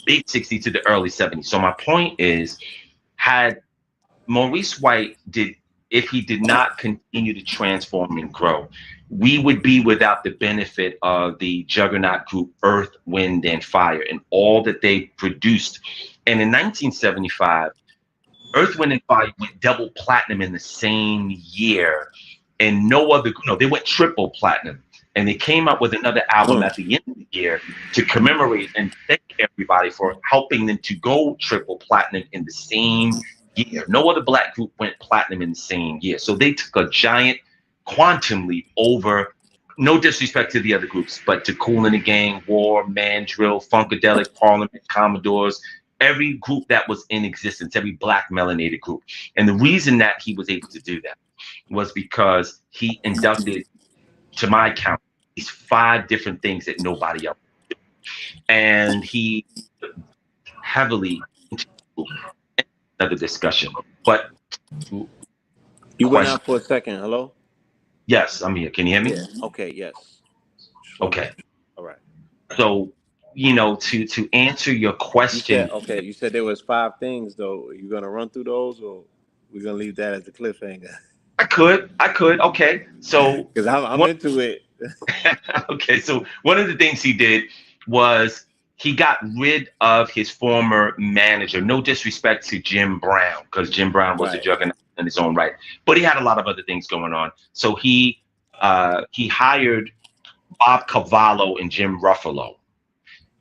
late 60s to the early 70s. So my point is, had Maurice White did, if he did not continue to transform and grow, we would be without the benefit of the juggernaut group Earth, Wind, and Fire and all that they produced. And in 1975, Earth, Wind, and Fire went double platinum in the same year, and no other, no, they went triple platinum. And they came out with another album at the end of the year to commemorate and thank everybody for helping them to go triple platinum in the same year. No other black group went platinum in the same year. So they took a giant quantum leap over, no disrespect to the other groups, but to Kool and the Gang, War, Mandrill, Funkadelic, Parliament, Commodores, every group that was in existence, every black melanated group. And the reason that he was able to do that was because he inducted, to my count, these 5 different things that nobody else did. And he heavily into another discussion. But you went out for a second. Hello? Yes, I'm here. Can you hear me? Yeah. Okay, yes. Okay. All right. So, to answer your question. You said there was 5 things though. Are you gonna run through those, or we're gonna leave that as a cliffhanger? I could. Okay. So because I'm into it. Okay. So one of the things he did was he got rid of his former manager. No disrespect to Jim Brown, because Jim Brown was a juggernaut in his own right, but he had a lot of other things going on. So he hired Bob Cavallo and Jim Ruffalo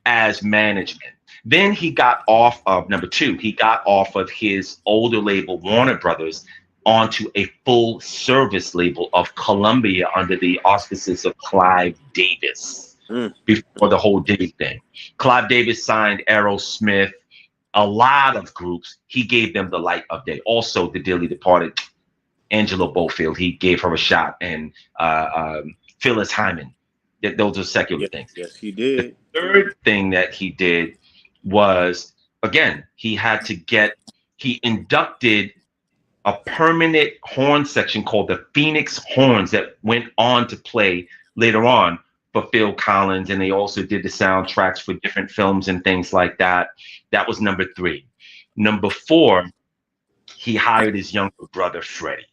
as management. Then he got off of, number 2, he got off of his older label, Warner Brothers, onto a full service label of Columbia under the auspices of Clive Davis before the whole Diddy thing. Clive Davis signed Aerosmith, a lot of groups. He gave them the light of day. Also, the dearly departed Angela Bofield, he gave her a shot, and Phyllis Hyman. Those are secular things. Yes, he did. The third thing that he did was, again, he inducted a permanent horn section called the Phoenix Horns that went on to play later on for Phil Collins, and they also did the soundtracks for different films and things like that. That was number 3. Number 4, he hired his younger brother, Freddie.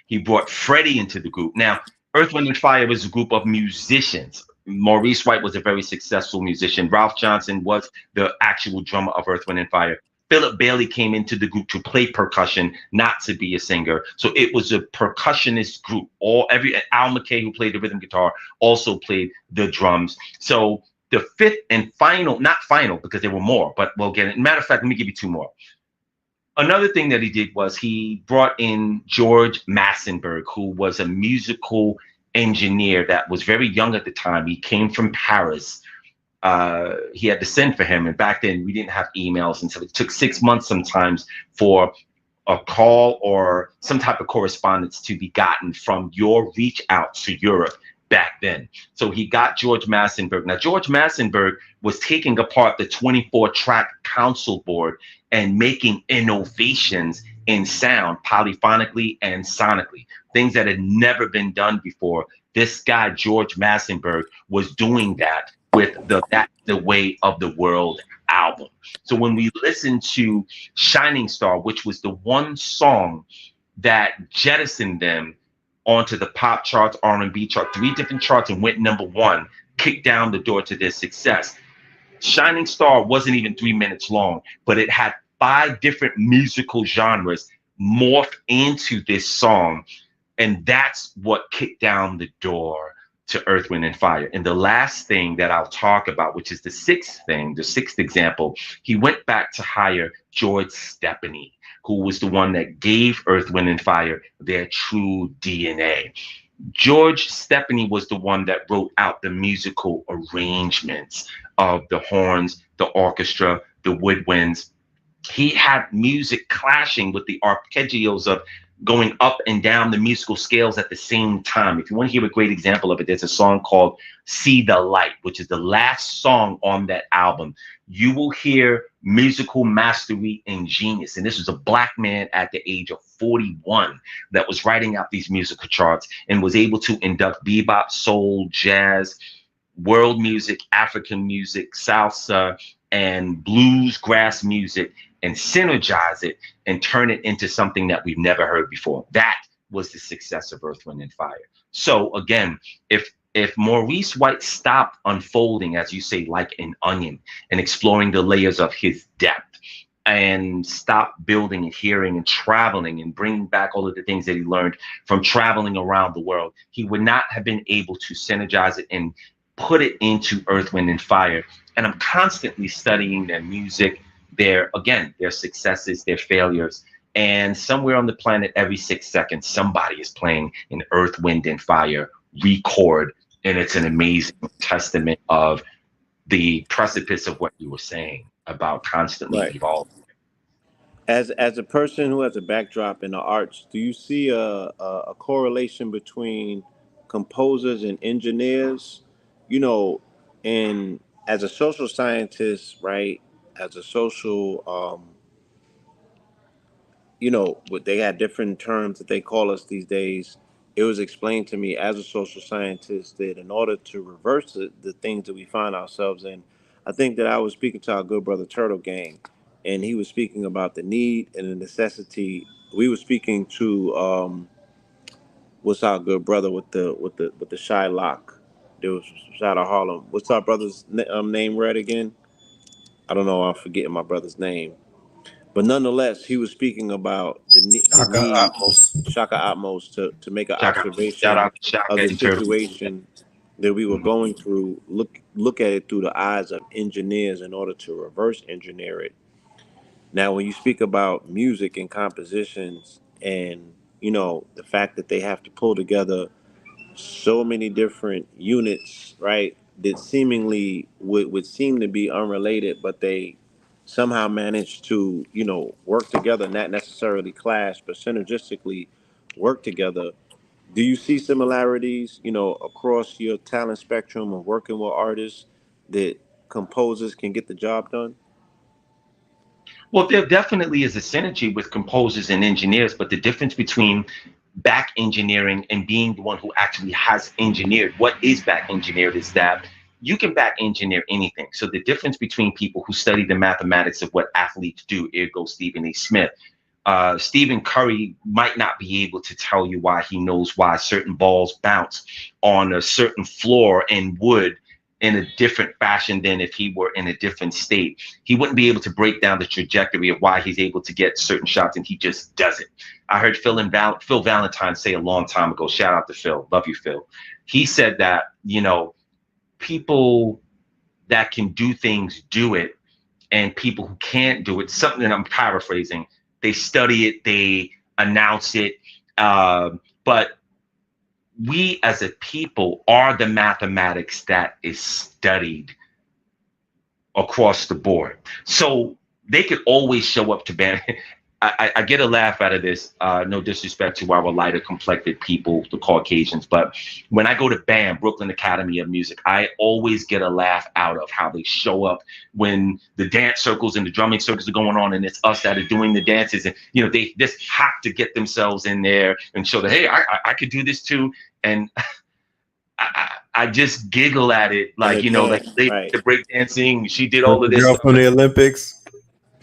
He brought Freddie into the group. Now, Earth, Wind, and Fire was a group of musicians. Maurice White was a very successful musician. Ralph Johnson was the actual drummer of Earth, Wind, and Fire. Philip Bailey came into the group to play percussion, not to be a singer. So it was a percussionist group. Al McKay, who played the rhythm guitar, also played the drums. So the 5th and final, not final because there were more, but we'll get it. Matter of fact, let me give you 2 more. Another thing that he did was he brought in George Massenburg, who was a musical engineer that was very young at the time. He came from Paris. He had to send for him, and back then we didn't have emails, and so it took 6 months sometimes for a call or some type of correspondence to be gotten from your reach out to Europe back then. So he got George Massenburg. Now, George Massenburg was taking apart the 24-track console board and making innovations in sound, polyphonically and sonically, things that had never been done before. This guy, George Massenburg, was doing that with the Way of the World album. So when we listen to Shining Star, which was the one song that jettisoned them onto the pop charts, R&B chart, 3 different charts, and went number 1, kicked down the door to their success. Shining Star wasn't even 3 minutes long, but it had 5 different musical genres morph into this song. And that's what kicked down the door to Earth, Wind, and Fire. And the last thing that I'll talk about, which is the 6th thing, the 6th example, he went back to hire George Stepney, who was the one that gave Earth, Wind, and Fire their true DNA. George Stepney was the one that wrote out the musical arrangements of the horns, the orchestra, the woodwinds. He had music clashing with the arpeggios of going up and down the musical scales at the same time. If you want to hear a great example of it, there's a song called See the Light, which is the last song on that album. You will hear musical mastery and genius. And this was a black man at the age of 41 that was writing out these musical charts and was able to induct bebop, soul, jazz, world music, African music, salsa, and blues grass music, and synergize it and turn it into something that we've never heard before. That was the success of Earth, Wind, and Fire. So again, if Maurice White stopped unfolding, as you say, like an onion, and exploring the layers of his depth, and stop building and hearing and traveling and bringing back all of the things that he learned from traveling around the world, he would not have been able to synergize it and put it into Earth, Wind, and Fire. And I'm constantly studying their music, their successes, their failures. And somewhere on the planet, every 6 seconds, somebody is playing an Earth, Wind, and Fire record. And it's an amazing testament of the precipice of what you were saying about constantly Right. evolving. As a person who has a backdrop in the arts, do you see a correlation between composers and engineers? You know, and as a social scientist, right? As a social, what they had different terms that they call us these days. It was explained to me as a social scientist that in order to reverse the things that we find ourselves in, I think that I was speaking to our good brother Turtle Gang, and he was speaking about the need and the necessity. We were speaking to what's our good brother with the Shylock. There was shout out Harlem. What's our brother's name read again? I don't know. I'm forgetting my brother's name. But nonetheless, he was speaking about the Aka need, Atmos. Shaka Atmos, to make an Shout observation out to Shaka of the and Turtle. situation that we were Mhm. going through. Look at it through the eyes of engineers in order to reverse engineer it. Now, when you speak about music and compositions, and the fact that they have to pull together so many different units, right? That seemingly would seem to be unrelated, but they somehow manage to, work together, not necessarily clash, but synergistically work together. Do you see similarities, across your talent spectrum of working with artists that composers can get the job done? Well, there definitely is a synergy with composers and engineers, but the difference between back engineering and being the one who actually has engineered what is back engineered is that you can back engineer anything. So the difference between people who study the mathematics of what athletes do, ergo Stephen A. Smith, Stephen Curry might not be able to tell you why he knows why certain balls bounce on a certain floor in wood in a different fashion than if he were in a different state. He wouldn't be able to break down the trajectory of why he's able to get certain shots, and he just does it. I heard Phil Valentine say a long time ago, shout out to Phil, love you, Phil. He said that, people that can do things do it, and people who can't do it, something that I'm paraphrasing, they study it, they announce it. But we as a people are the mathematics that is studied across the board. So they could always show up to band. I get a laugh out of this. No disrespect to our lighter complected people, the Caucasians, but when I go to BAM, Brooklyn Academy of Music, I always get a laugh out of how they show up when the dance circles and the drumming circles are going on, and it's us that are doing the dances, and they just have to get themselves in there and show that, hey, I could do this too, and I just giggle at it, And like they like can't, they right? the breakdancing, she did With all of the this girl stuff. from the Olympics.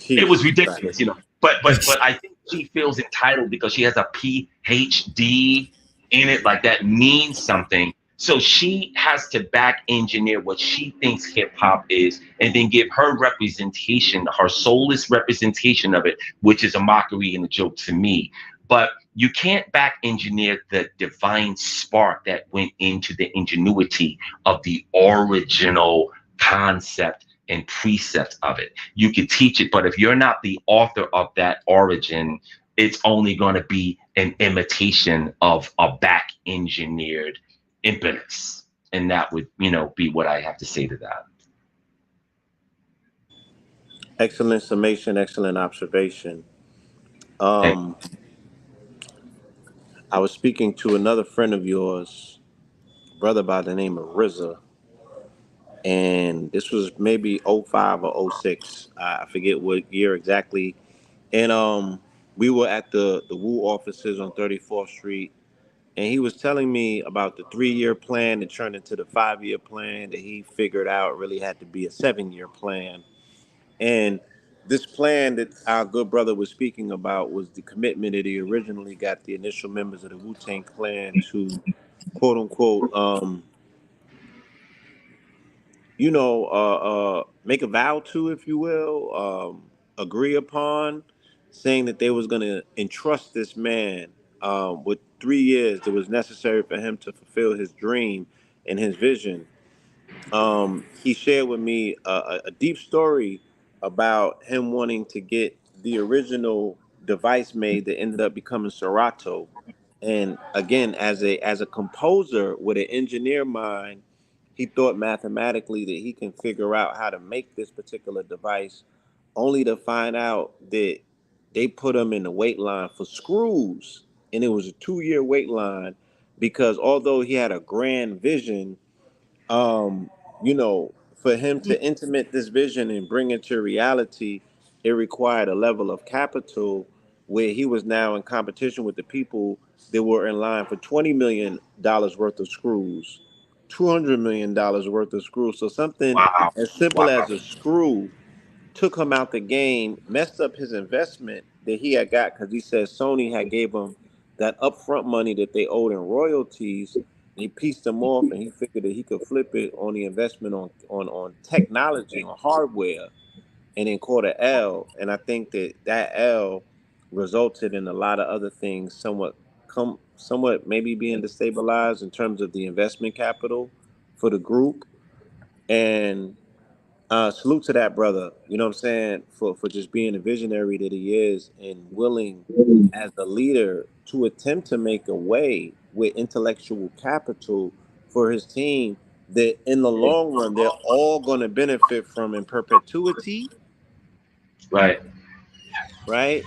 It was Jeez, right. ridiculous. But I think she feels entitled because she has a PhD in it, like that means something. So she has to back engineer what she thinks hip hop is, and then give her representation, her soulless representation of it, which is a mockery and a joke to me. But you can't back engineer the divine spark that went into the ingenuity of the original concept and precept of it. You could teach it, but if you're not the author of that origin, it's only going to be an imitation of a back engineered impetus. And that would, be what I have to say to that. Excellent summation, excellent observation. Thank Um, I was speaking to another friend of yours, brother by the name of RZA, and this was maybe '05 or '06. I forget what year exactly. And we were at the Wu offices on 34th Street, and he was telling me about the 3 year plan that turned into the 5 year plan that he figured out really had to be a 7 year plan. And this plan that our good brother was speaking about was the commitment that he originally got the initial members of the Wu Tang Clan to, quote unquote, make a vow to, if you will, agree upon, saying that they was going to entrust this man with 3 years that was necessary for him to fulfill his dream and his vision. He shared with me a deep story about him wanting to get the original device made that ended up becoming Serato. And again, as a composer with an engineer mind, he thought mathematically that he can figure out how to make this particular device, only to find out that they put him in the wait line for screws, and it was a 2 year wait line because although he had a grand vision, um, for him to implement this vision and bring it to reality, it required a level of capital where he was now in competition with the people that were in line for $20 million worth of screws, $200 million worth of screws. So something Wow. as simple Wow. as a screw took him out the game, messed up his investment that he had got because he said Sony had gave him that upfront money that they owed in royalties. He pieced them off, and he figured that he could flip it on the investment on technology, on hardware, and then caught a L. And I think that L resulted in a lot of other things somewhat maybe being destabilized in terms of the investment capital for the group. And salute to that brother. You know what I'm saying? For just being a visionary that he is and willing as a leader to attempt to make a way with intellectual capital for his team that in the long run they're all going to benefit from in perpetuity, Right. right?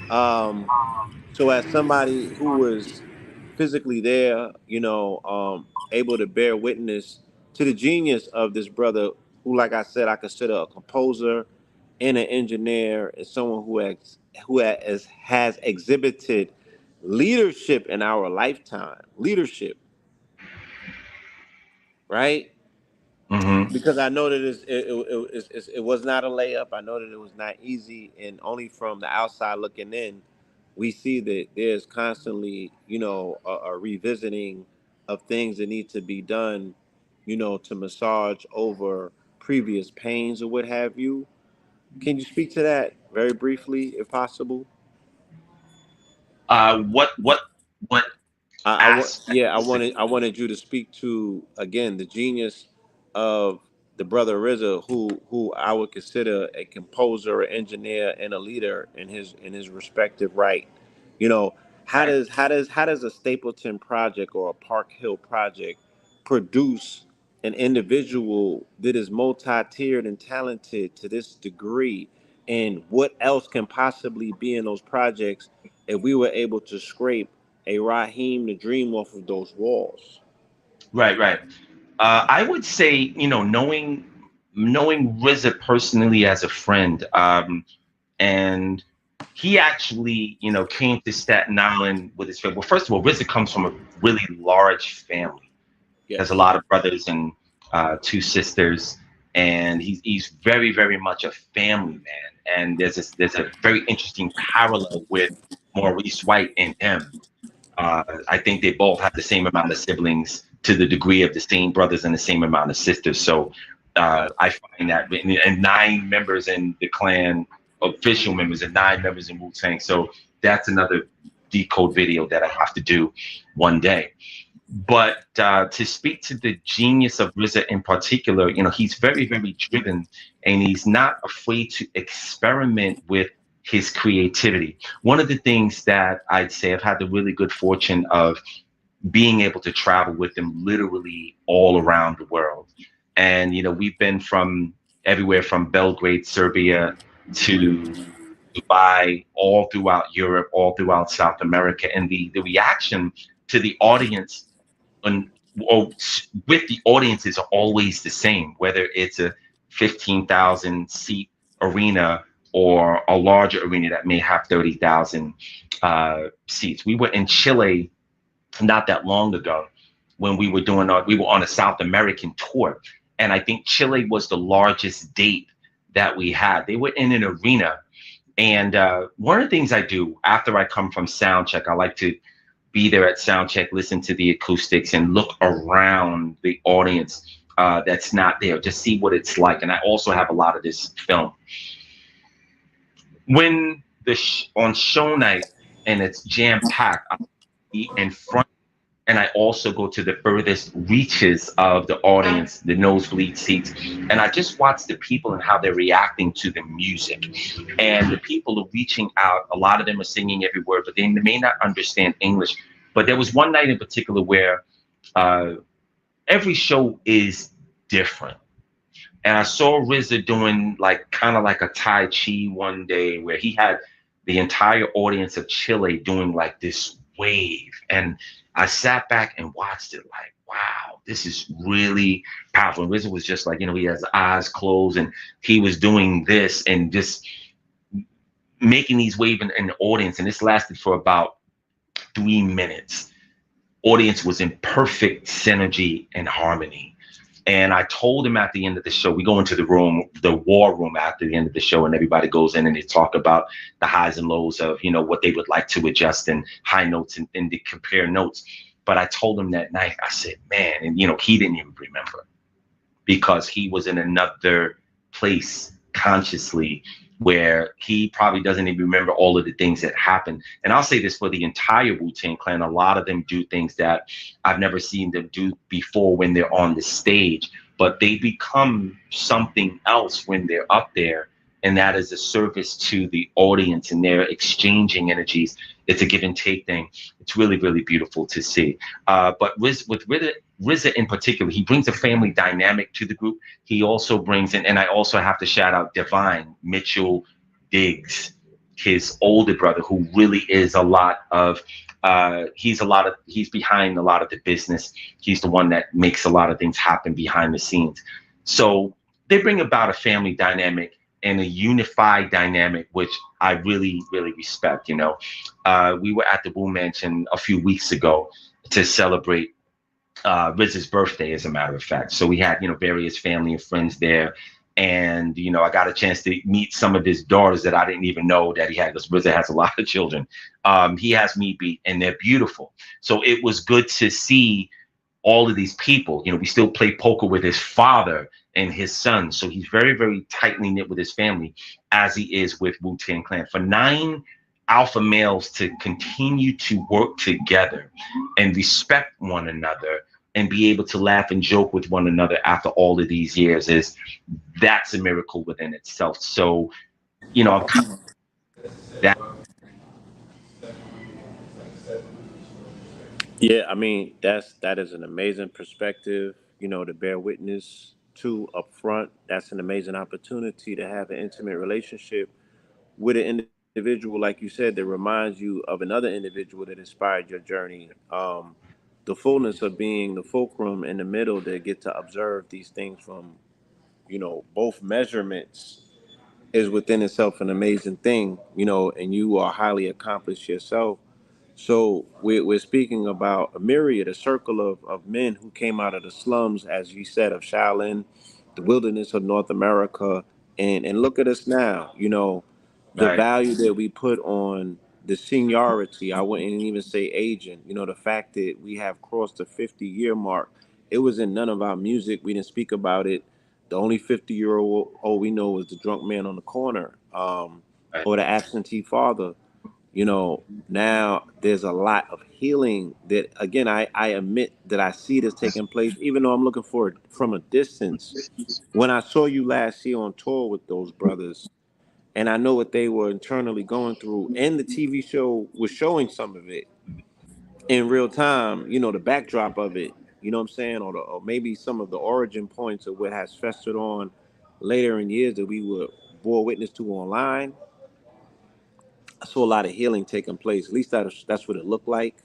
Um, so as somebody who was physically there, able to bear witness to the genius of this brother, who, like I said, I consider a composer and an engineer, and someone who has exhibited leadership in our lifetime. Leadership, right? Hmm. Because I know that it was not a layup. I know that it was not easy, and only from the outside looking in, we see that there's constantly, a revisiting of things that need to be done, to massage over previous pains or what have you. Can you speak to that very briefly, if possible? What aspect Yeah, I specifically? wanted you to speak to again the genius of the brother RZA, who I would consider a composer, an engineer, and a leader in his respective right. You know, Right. how does a Stapleton project or a Park Hill project produce an individual that is multi-tiered and talented to this degree? And what else can possibly be in those projects if we were able to scrape a Raheem the Dream off of those walls? Right. Right. I would say, knowing RZA personally as a friend, and he actually, came to Staten Island with his family. Well, first of all, RZA comes from a really large family. Has a Yes. lot of brothers and two sisters, and he's very, very much a family man. And there's a very interesting parallel with Maurice White and him. I think they both have the same amount of siblings to the degree of the same brothers and the same amount of sisters. So Right. I find that, and 9 members in the clan, official members, and 9 members in Wu Tang. So that's another decode video that I have to do one day. But to speak to the genius of RZA in particular, he's very, very driven, and he's not afraid to experiment with his creativity. One of the things that I'd say I've had the really good fortune of being able to travel with him literally all around the world. And, we've been from everywhere from Belgrade, Serbia to Dubai, all throughout Europe, all throughout South America. And the reaction to the audience and or with the audience is always the same, whether it's a 15,000 seat arena or a larger arena that may have 30,000 seats. We were in Chile not that long ago when we were on a South American tour, and I think Chile was the largest date that we had. They were in an arena, and one of the things I do after I come from sound check, I like to be there at sound check, listen to the acoustics, and look around the audience that's not there, just see what it's like. And I also have a lot of this film when on show night and it's jam packed. I be in front, and I also go to the furthest reaches of the audience, the nosebleed seats, and I just watch the people and how they're reacting to the music. And the people are reaching out. A lot of them are singing every word, but they may not understand English. But there was one night in particular where uh, every show is different. And I saw RZA doing like kind of like a Tai Chi one day where he had the entire audience of Chile doing like this wave. And I sat back and watched it like, wow, this is really powerful. And RZA was just like, he has eyes closed and he was doing this and just making these waves in the audience. And this lasted for about 3 minutes. Audience was in perfect synergy and harmony. And I told him at the end of the show, we go into the room, the war room after the end of the show, and everybody goes in and they talk about the highs and lows of, what they would like to adjust and high notes and to compare notes. But I told him that night, I said, man, and he didn't even remember because he was in another place consciously where he probably doesn't even remember all of the things that happened. And I'll say this for the entire Wu-Tang Clan, a lot of them do things that I've never seen them do before when they're on the stage, but they become something else when they're up there. And that is a service to the audience and they're exchanging energies. It's a give and take thing. It's really, really beautiful to see. But with RZA in particular, he brings a family dynamic to the group. He also brings in, and I also have to shout out Divine Mitchell Diggs, his older brother, who really is a lot of. He's behind a lot of the business. He's the one that makes a lot of things happen behind the scenes. So they bring about a family dynamic and a unified dynamic, which I really, really respect. We were at the Wu Mansion a few weeks ago to celebrate Riz's birthday, as a matter of fact. So we had, various family and friends there. And, I got a chance to meet some of his daughters that I didn't even know that he had because Riza has a lot of children. He has me beat and they're beautiful. So it was good to see all of these people. We still play poker with his father and his son. So he's very, very tightly knit with his family as he is with Wu-Tang Clan. For 9 alpha males to continue to work together and respect one another and be able to laugh and joke with one another after all of these years that's a miracle within itself. So, I'm kind of that. Yeah, I mean that is an amazing perspective, to bear witness to up front. That's an amazing opportunity to have an intimate relationship with an individual, like you said, that reminds you of another individual that inspired your journey. The fullness of being the fulcrum in the middle that get to observe these things from, both measurements is within itself an amazing thing, and you are highly accomplished yourself. So we're speaking about a myriad, a circle of men who came out of the slums, as you said, of Shaolin, the wilderness of North America, and look at us now. The Right. value that we put on the seniority. I wouldn't even say aging. The fact that we have crossed the 50-year mark. It was in none of our music. We didn't speak about it. The only 50-year-old we know is the drunk man on the corner, Right. or the absentee father. Now there's a lot of healing that, again, I admit that I see this taking place, even though I'm looking for it from a distance. When I saw you last year on tour with those brothers, and I know what they were internally going through, and the TV show was showing some of it in real time, the backdrop of it, you know what I'm saying, or maybe some of the origin points of what has festered on later in years that we were bore witness to online. I saw a lot of healing taking place. At least that's what it looked like.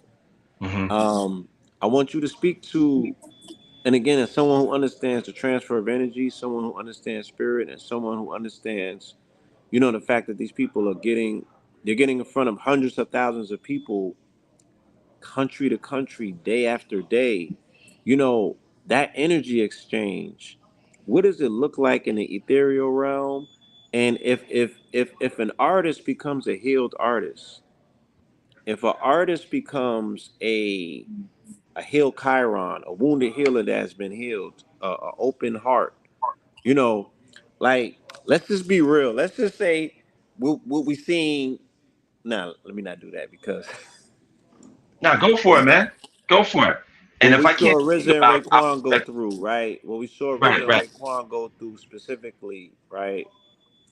Hmm. Um, I want you to speak to, and again, as someone who understands the transfer of energy, someone who understands spirit, and someone who understands, the fact that these people they're getting in front of hundreds of thousands of people country to country, day after day, you know, that energy exchange, what does it look like in the ethereal realm? And if an artist becomes a healed artist, if an artist becomes a healed Chiron, a wounded healer that has been healed, a open heart, you know, like, let's just be real. Let's just say what we seen. Now, let me not do that because Now go for it, man. Go for it. And what if we I saw can't think RZA and about it, Raekwon go through, right? What we saw right, RZA and right. Raekwon go through specifically, right?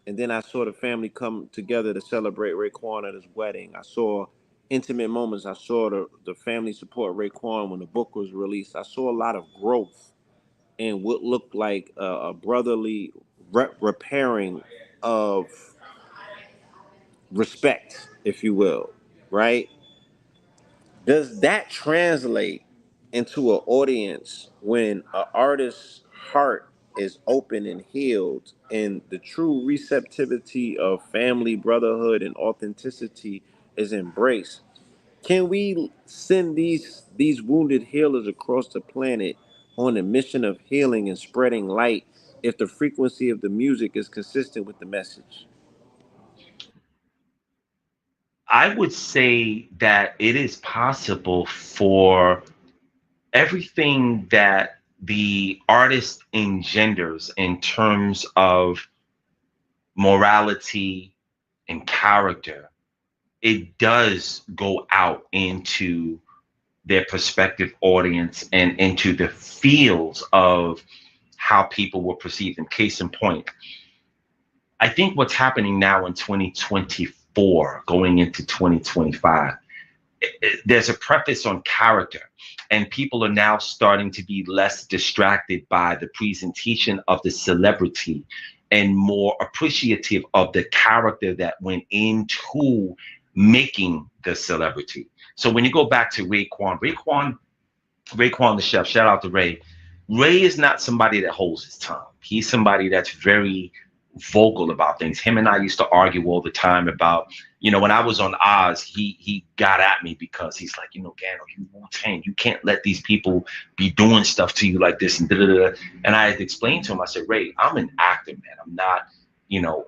And then I saw the family come together to celebrate Raekwon at his wedding. I saw intimate moments. I saw the family support Raekwon when the book was released. I saw a lot of growth in what looked like a brotherly repairing of respect, if you will, right? Does that translate into an audience when an artist's heart is open and healed and the true receptivity of family, brotherhood, and authenticity is embraced? Can we send these wounded healers across the planet on a mission of healing and spreading light if the frequency of the music is consistent with the message? I would say that it is possible for everything that the artist engenders in terms of morality and character, it does go out into their prospective audience and into the fields of how people will perceive them. Case in point, I think what's happening now in 2024, going into 2025, there's a preface on character, and people are now starting to be less distracted by the presentation of the celebrity and more appreciative of the character that went into making the celebrity. So when you go back to Raekwon the chef, shout out to Ray. Ray is not somebody that holds his tongue. He's somebody that's very vocal about things. Him and I used to argue all the time about, when I was on Oz, he got at me because he's like, Gano, you Wu-Tang, you can't let these people be doing stuff to you like this and da da da. And I had explained to him, I said, Ray, I'm an actor, man.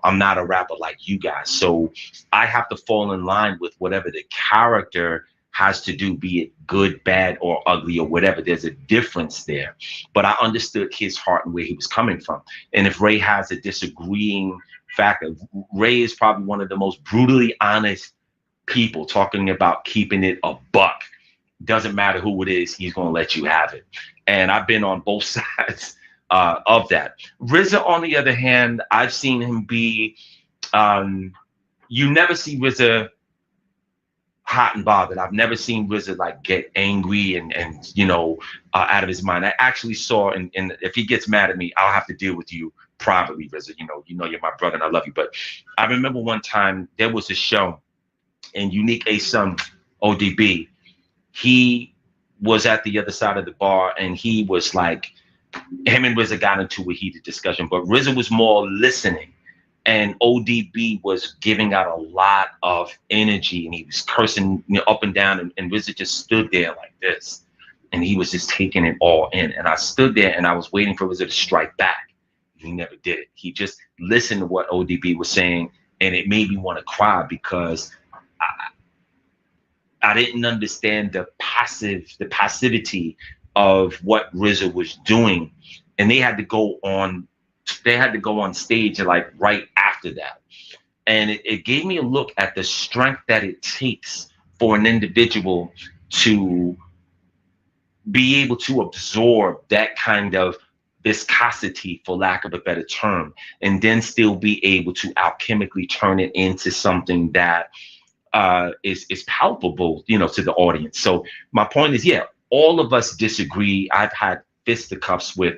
I'm not a rapper like you guys. So I have to fall in line with whatever the character has to do, be it good, bad, or ugly, or whatever. There's a difference there. But I understood his heart and where he was coming from. And if Ray has a disagreeing factor, Ray is probably one of the most brutally honest people talking about keeping it a buck. Doesn't matter who it is, he's going to let you have it. And I've been on both sides of that. RZA, on the other hand, I've seen him be, you never see RZA hot and bothered. I've never seen RZA like get angry and out of his mind. I actually saw, and if he gets mad at me, I'll have to deal with you privately, RZA. You're my brother and I love you. But I remember one time there was a show and Unique A Son ODB. He was at the other side of the bar and he was like, him and RZA got into a heated discussion, but RZA was more listening. And ODB was giving out a lot of energy and he was cursing up and down. And RZA just stood there like this. And he was just taking it all in. And I stood there and I was waiting for RZA to strike back. He never did it. He just listened to what ODB was saying. And it made me want to cry because I didn't understand the passivity of what RZA was doing. And they had to go on stage like right after that. And it gave me a look at the strength that it takes for an individual to be able to absorb that kind of viscosity, for lack of a better term, and then still be able to alchemically turn it into something that is palpable, to the audience. So my point is, yeah, all of us disagree. I've had fisticuffs with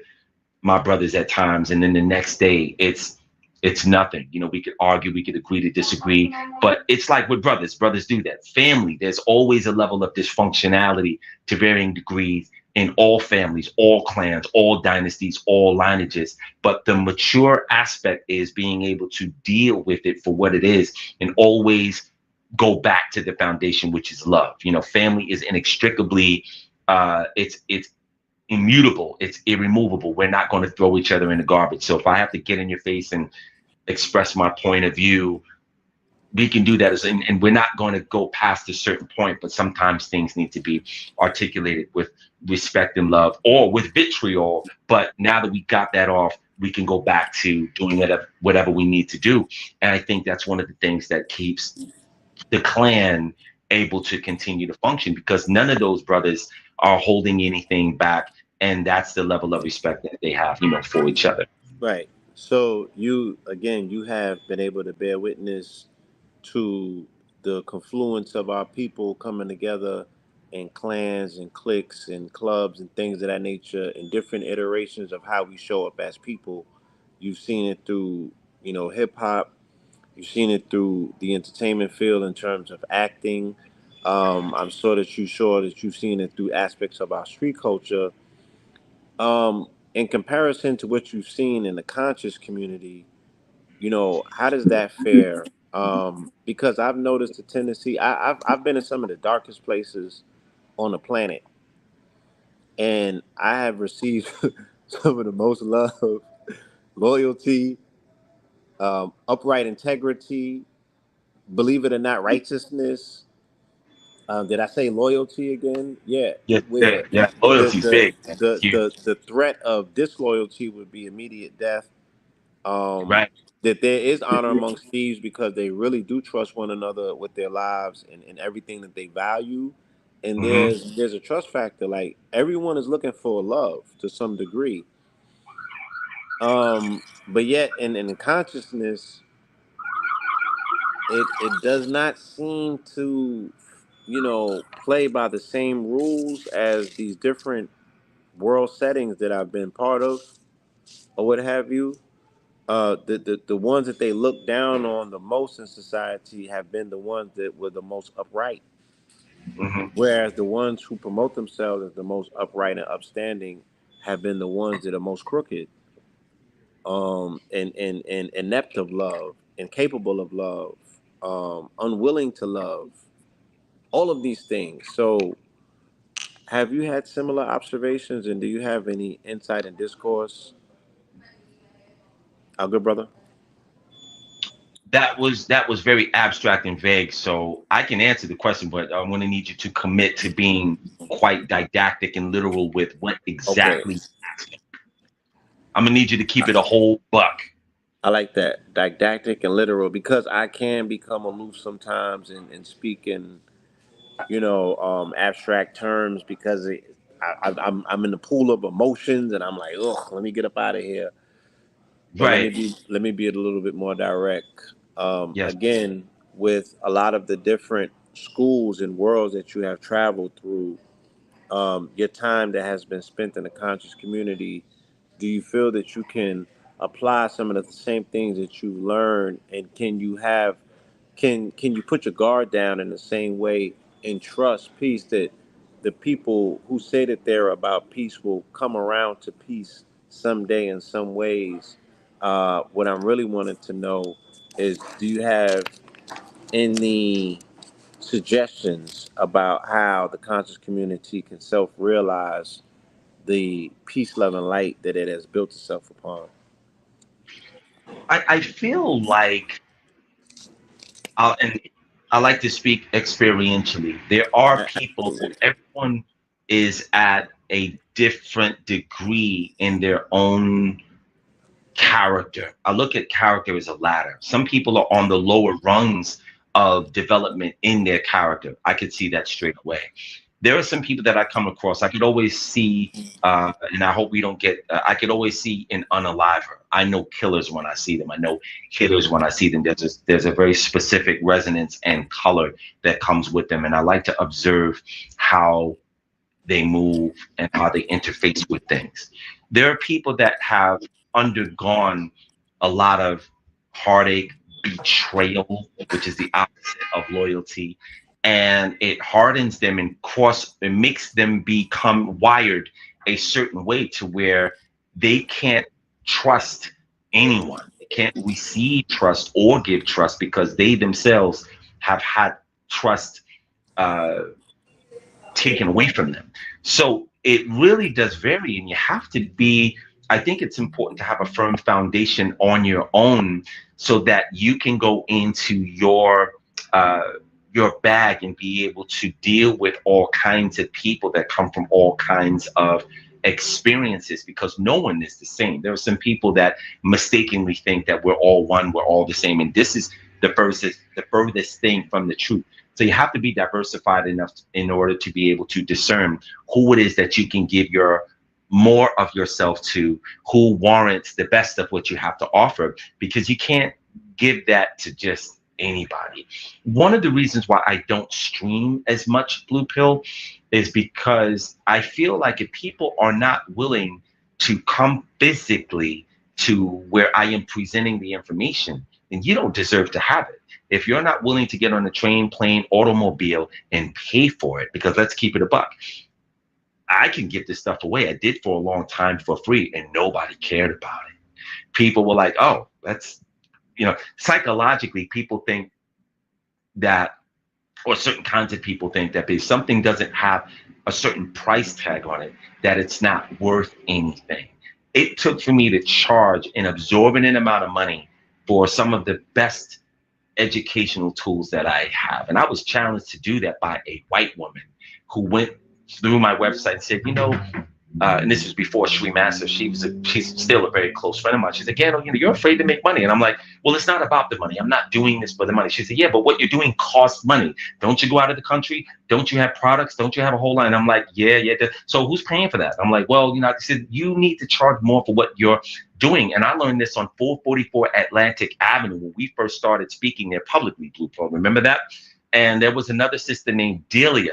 my brothers at times, and then the next day it's nothing. We could argue, we could agree to disagree, but it's like with brothers do that. Family, there's always a level of dysfunctionality to varying degrees in all families, all clans, all dynasties, all lineages. But the mature aspect is being able to deal with it for what it is and always go back to the foundation, which is love. Family is inextricably, it's immutable, it's irremovable. We're not going to throw each other in the garbage. So if I have to get in your face and express my point of view, we can do that, and we're not going to go past a certain point, but sometimes things need to be articulated with respect and love, or with vitriol. But now that we got that off, we can go back to doing whatever we need to do. And I think that's one of the things that keeps the clan able to continue to function, because none of those brothers are holding anything back, and that's the level of respect that they have, for each other. Right. So you again, you have been able to bear witness to the confluence of our people coming together in clans and cliques and clubs and things of that nature, in different iterations of how we show up as people. You've seen it through, hip hop. You've seen it through the entertainment field in terms of acting. I'm sure that you've seen it through aspects of our street culture. In comparison to what you've seen in the conscious community, how does that fare? Because I've noticed a tendency. I've been in some of the darkest places on the planet, and I have received some of the most love, loyalty, upright integrity, believe it or not, righteousness. Did I say loyalty again? Yeah, Yes, where yeah, the loyalty's the big. That's the huge. the threat of disloyalty would be immediate death. um, Right. that there is honor amongst thieves because they really do trust one another with their lives and everything that they value. And Hmm. there's a trust factor. Like everyone is looking for love to some degree. But yet in consciousness, it does not seem to, play by the same rules as these different world settings that I've been part of or what have you. The ones that they look down on the most in society have been the ones that were the most upright, Hmm. whereas the ones who promote themselves as the most upright and upstanding have been the ones that are most crooked, and inept of love, incapable of love, unwilling to love, all of these things. So, have you had similar observations, and do you have any insight and discourse, our good brother? That was very abstract and vague. So I can answer the question, but I'm going to need you to commit to being quite didactic and literal with what Okay. exactly. I'm gonna need you to keep it a whole buck. I like that didactic and literal because I can become aloof sometimes and speak in abstract terms because I'm in the pool of emotions and I'm like, ugh, let me get up out of here. But let me Right. be a little bit more direct. Yes. Again, with a lot of the different schools and worlds that you have traveled through, your time that has been spent in the conscious community, do you feel that you can apply some of the same things that you've learned, and can you put your guard down in the same way and trust peace that the people who say that they're about peace will come around to peace someday in some ways? What I'm really wanting to know is, do you have any suggestions about how the conscious community can self-realize the peace, love, and light that it has built itself upon? I feel like, and I like to speak experientially. There are people, Absolutely. everyone is at a different degree in their own character. I look at character as a ladder. Some people are on the lower rungs of development in their character. I could see that straight away. There are some people that I come across. I could always see, and I hope we don't get. I could always see an unaliver. I know killers when I see them. I know killers when I see them. There's a very specific resonance and color that comes with them, and I like to observe how they move and how they interface with things. There are people that have undergone a lot of heartache, betrayal, which is the opposite of loyalty, and it hardens them and it makes them become wired a certain way to where they can't trust anyone. They can't receive trust or give trust because they themselves have had trust uh, taken away from them. So it really does vary, and you have to be. I think it's important to have a firm foundation on your own, so that you can go into uh, your bag and be able to deal with all kinds of people that come from all kinds of experiences, because no one is the same. There are some people that mistakenly think that we're all one, we're all the same, and this is the furthest thing from the truth. So you have to be diversified enough in order to be able to discern who it is that you can give your more of yourself to, who warrants the best of what you have to offer, because you can't give that to just anybody. One of the reasons why I don't stream as much Blue Pill is because I feel like if people are not willing to come physically to where I am presenting the information, then you don't deserve to have it. If you're not willing to get on a train, plane, automobile and pay for it, because let's keep it a buck, I can give this stuff away. I did for a long time for free and nobody cared about it. People were like, oh, psychologically, people think that, or certain kinds of people think that if something doesn't have a certain price tag on it, that it's not worth anything. It took for me to charge an exorbitant amount of money for some of the best educational tools that I have. And I was challenged to do that by a white woman who went through my website and said, and this was before Sri Master. She's still a very close friend of mine. She said, Gano, you're afraid to make money. And I'm like, well, it's not about the money. I'm not doing this for the money. She said, yeah, but what you're doing costs money. Don't you go out of the country? Don't you have products? Don't you have a whole line? I'm like, yeah. So who's paying for that? I'm like, well, I said, you need to charge more for what you're doing. And I learned this on 444 Atlantic Avenue when we first started speaking there publicly, Blue Pro. Remember that? And there was another sister named Delia.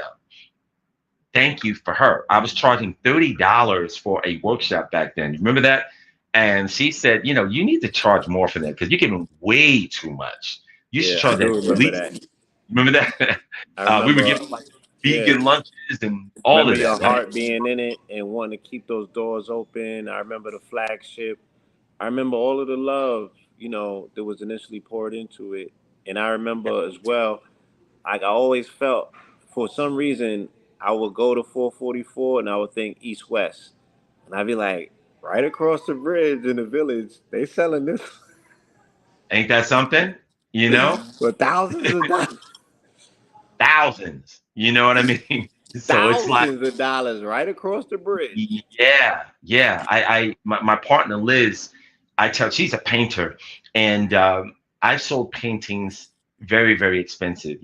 Thank you for her. I was charging $30 for a workshop back then. You remember that? And she said, you need to charge more for that because you're giving way too much. You should Yeah, I charge do at remember least. that. Remember that? I We were remember, giving like yeah. vegan lunches and all Remember of your that, right? heart being in it and wanting to keep those doors open. I remember the flagship. I remember all of the love, that was initially poured into it. And I remember as well, like I always felt, for some reason, I would go to 444 and I would think East West. And I'd be like, right across the bridge in the village, they selling this Ain't that something? You know, for thousands of dollars. thousands. You know what I mean? So it's like, Thousands of dollars right across the bridge. yeah. My partner Liz, I tell she's a painter, and I sold paintings very, very expensive.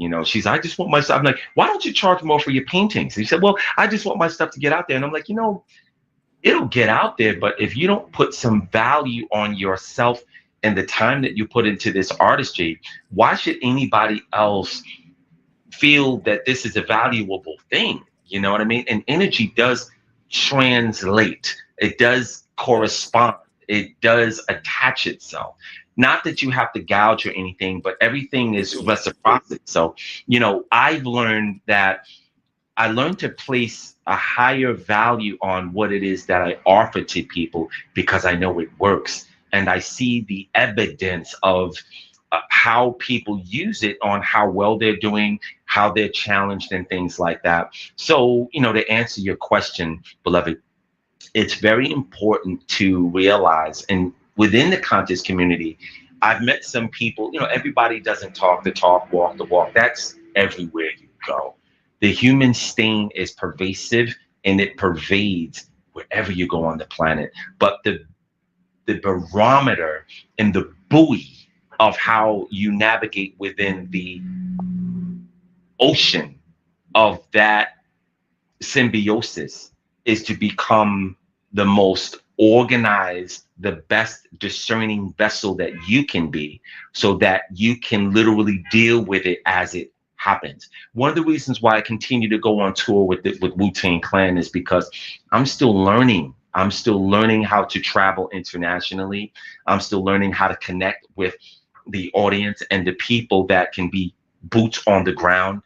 I just want my stuff. I'm like, why don't you charge more for your paintings? And he said, well, I just want my stuff to get out there. And I'm like, it'll get out there, but if you don't put some value on yourself and the time that you put into this artistry, why should anybody else feel that this is a valuable thing? You know what I mean? And energy does translate, it does Yes. correspond, it does attach itself. Not that you have to gouge or anything, but everything is reciprocity. So, I've learned that I learned to place a higher value on what it is that I offer to people because I know it works. And I see the evidence of how people use it on how well they're doing, how they're challenged, and things like that. So, to answer your question, beloved, it's very important to realize, and within the conscious community, I've met some people, everybody doesn't talk the talk, walk the walk. That's everywhere you go. The human stain is pervasive and it pervades wherever you go on the planet. But the barometer and the buoy of how you navigate within the ocean of that symbiosis is to become the most organized, the best discerning vessel that you can be, so that you can literally deal with it as it happens. One of the reasons why I continue to go on tour with Wu-Tang Clan is because I'm still learning. I'm still learning how to travel internationally. I'm still learning how to connect with the audience and the people that can be boots on the ground.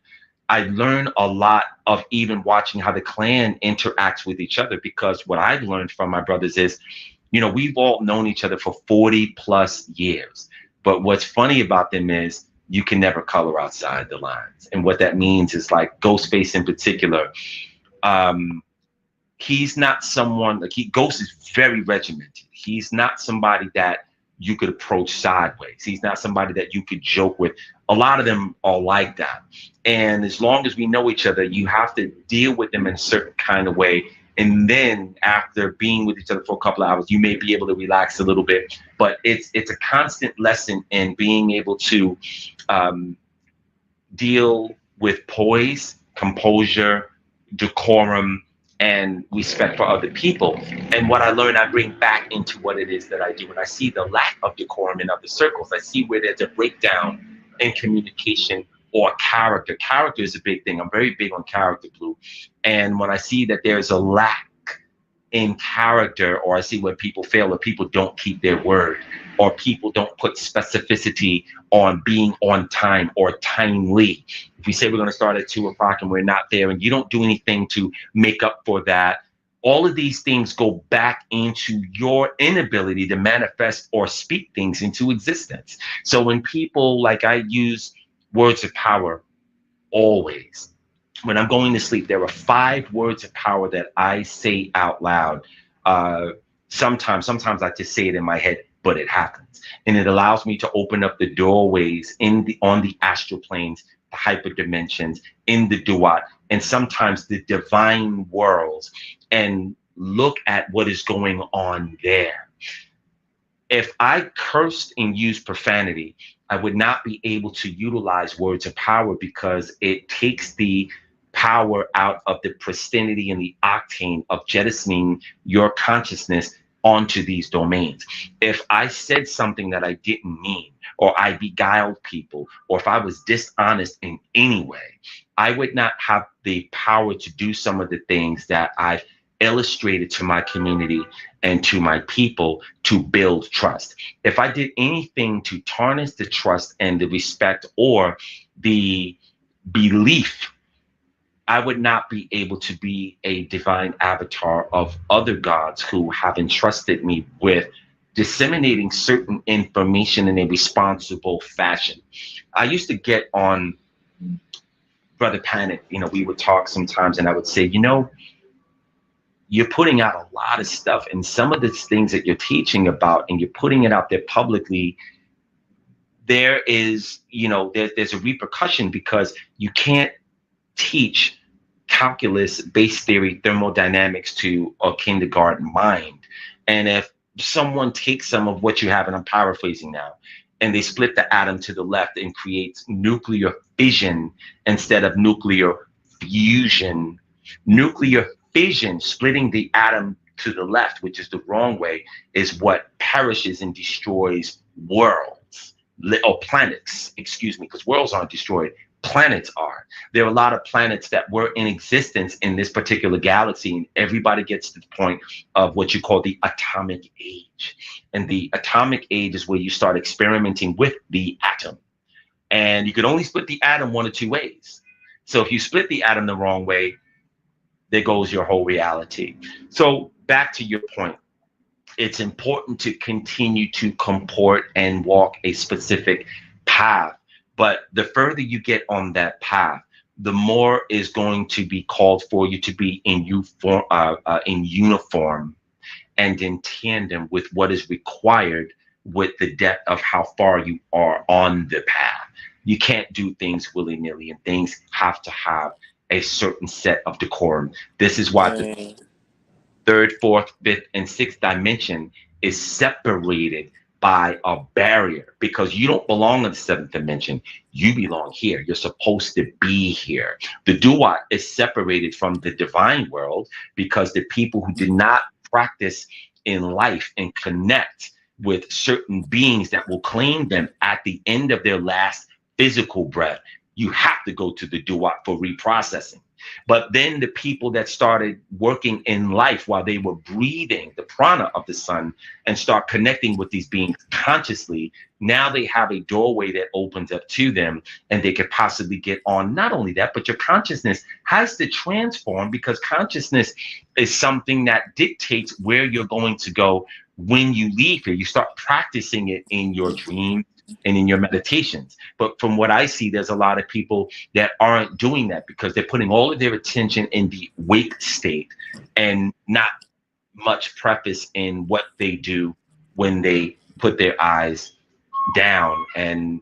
I learn a lot of even watching how the clan interacts with each other, because what I've learned from my brothers is, we've all known each other for 40 plus years. But what's funny about them is you can never color outside the lines. And what that means is like Ghostface in particular. Um, he's not someone like Ghost is very regimented. He's not somebody that you could approach sideways. He's not somebody that you could joke with. A lot of them are like that. And as long as we know each other, you have to deal with them in a certain kind of way. And then after being with each other for a couple of hours, you may be able to relax a little bit. But it's a constant lesson in being able to um, deal with poise, composure, decorum, and respect for other people. And what I learned, I bring back into what it is that I do. When I see the lack of decorum in other circles, I see where there's a breakdown in communication or character. Character is a big thing. I'm very big on character, Blue. And when I see that there's a lack in character, or I see where people fail, or people don't keep their word, or people don't put specificity on being on time or timely. If we say we're going to start at 2 o'clock and we're not there, and you don't do anything to make up for that, all of these things go back into your inability to manifest or speak things into existence. So when people, like, I use words of power always. When I'm going to sleep, there are 5 words of power that I say out loud. Uh, sometimes I just say it in my head, but it happens, and it allows me to open up the doorways in the on the astral planes, the hyper dimensions, in the duat, and sometimes the divine worlds, and look at what is going on there. If I cursed and used profanity, I would not be able to utilize words of power because it takes the power out of the pristinity and the octane of jettisoning your consciousness onto these domains. If I said something that I didn't mean, or I beguiled people, or if I was dishonest in any way, I would not have the power to do some of the things that I've illustrated to my community and to my people to build trust. If I did anything to tarnish the trust and the respect or the belief, I would not be able to be a divine avatar of other gods who have entrusted me with disseminating certain information in a responsible fashion. I used to get on Brother Panic, we would talk sometimes, and I would say, you're putting out a lot of stuff, and some of the things that you're teaching about and you're putting it out there publicly, there is, there's a repercussion because you can't teach calculus, base theory, thermodynamics to a kindergarten mind. And if someone takes some of what you have, and I'm paraphrasing now, and they split the atom to the left and creates nuclear fission instead of nuclear fusion, nuclear fission, splitting the atom to the left, which is the wrong way, is what perishes and destroys worlds, or planets, excuse me, because worlds aren't destroyed, planets are. There are a lot of planets that were in existence in this particular galaxy, and everybody gets to the point of what you call the atomic age. And the atomic age is where you start experimenting with the atom. And you could only split the atom one of two ways. So if you split the atom the wrong way, there goes your whole reality. So back to your point, it's important to continue to comport and walk a specific path. But the further you get on that path, the more is going to be called for you to be in uniform and in tandem with what is required with the depth of how far you are on the path. You can't do things willy-nilly, and things have to have a certain set of decorum. This is why the third, fourth, fifth, and sixth dimension is separated by a barrier, because you don't belong in the seventh dimension. You belong here. You're supposed to be here. The duat is separated from the divine world because the people who did not practice in life and connect with certain beings that will claim them at the end of their last physical breath, you have to go to the duat for reprocessing. But then the people that started working in life while they were breathing the prana of the sun and start connecting with these beings consciously, now they have a doorway that opens up to them, and they could possibly get on. Not only that, but your consciousness has to transform, because consciousness is something that dictates where you're going to go when you leave here. You start practicing it in your dreams, and in your meditations. But from what I see, there's a lot of people that aren't doing that because they're putting all of their attention in the wake state and not much preface in what they do when they put their eyes down and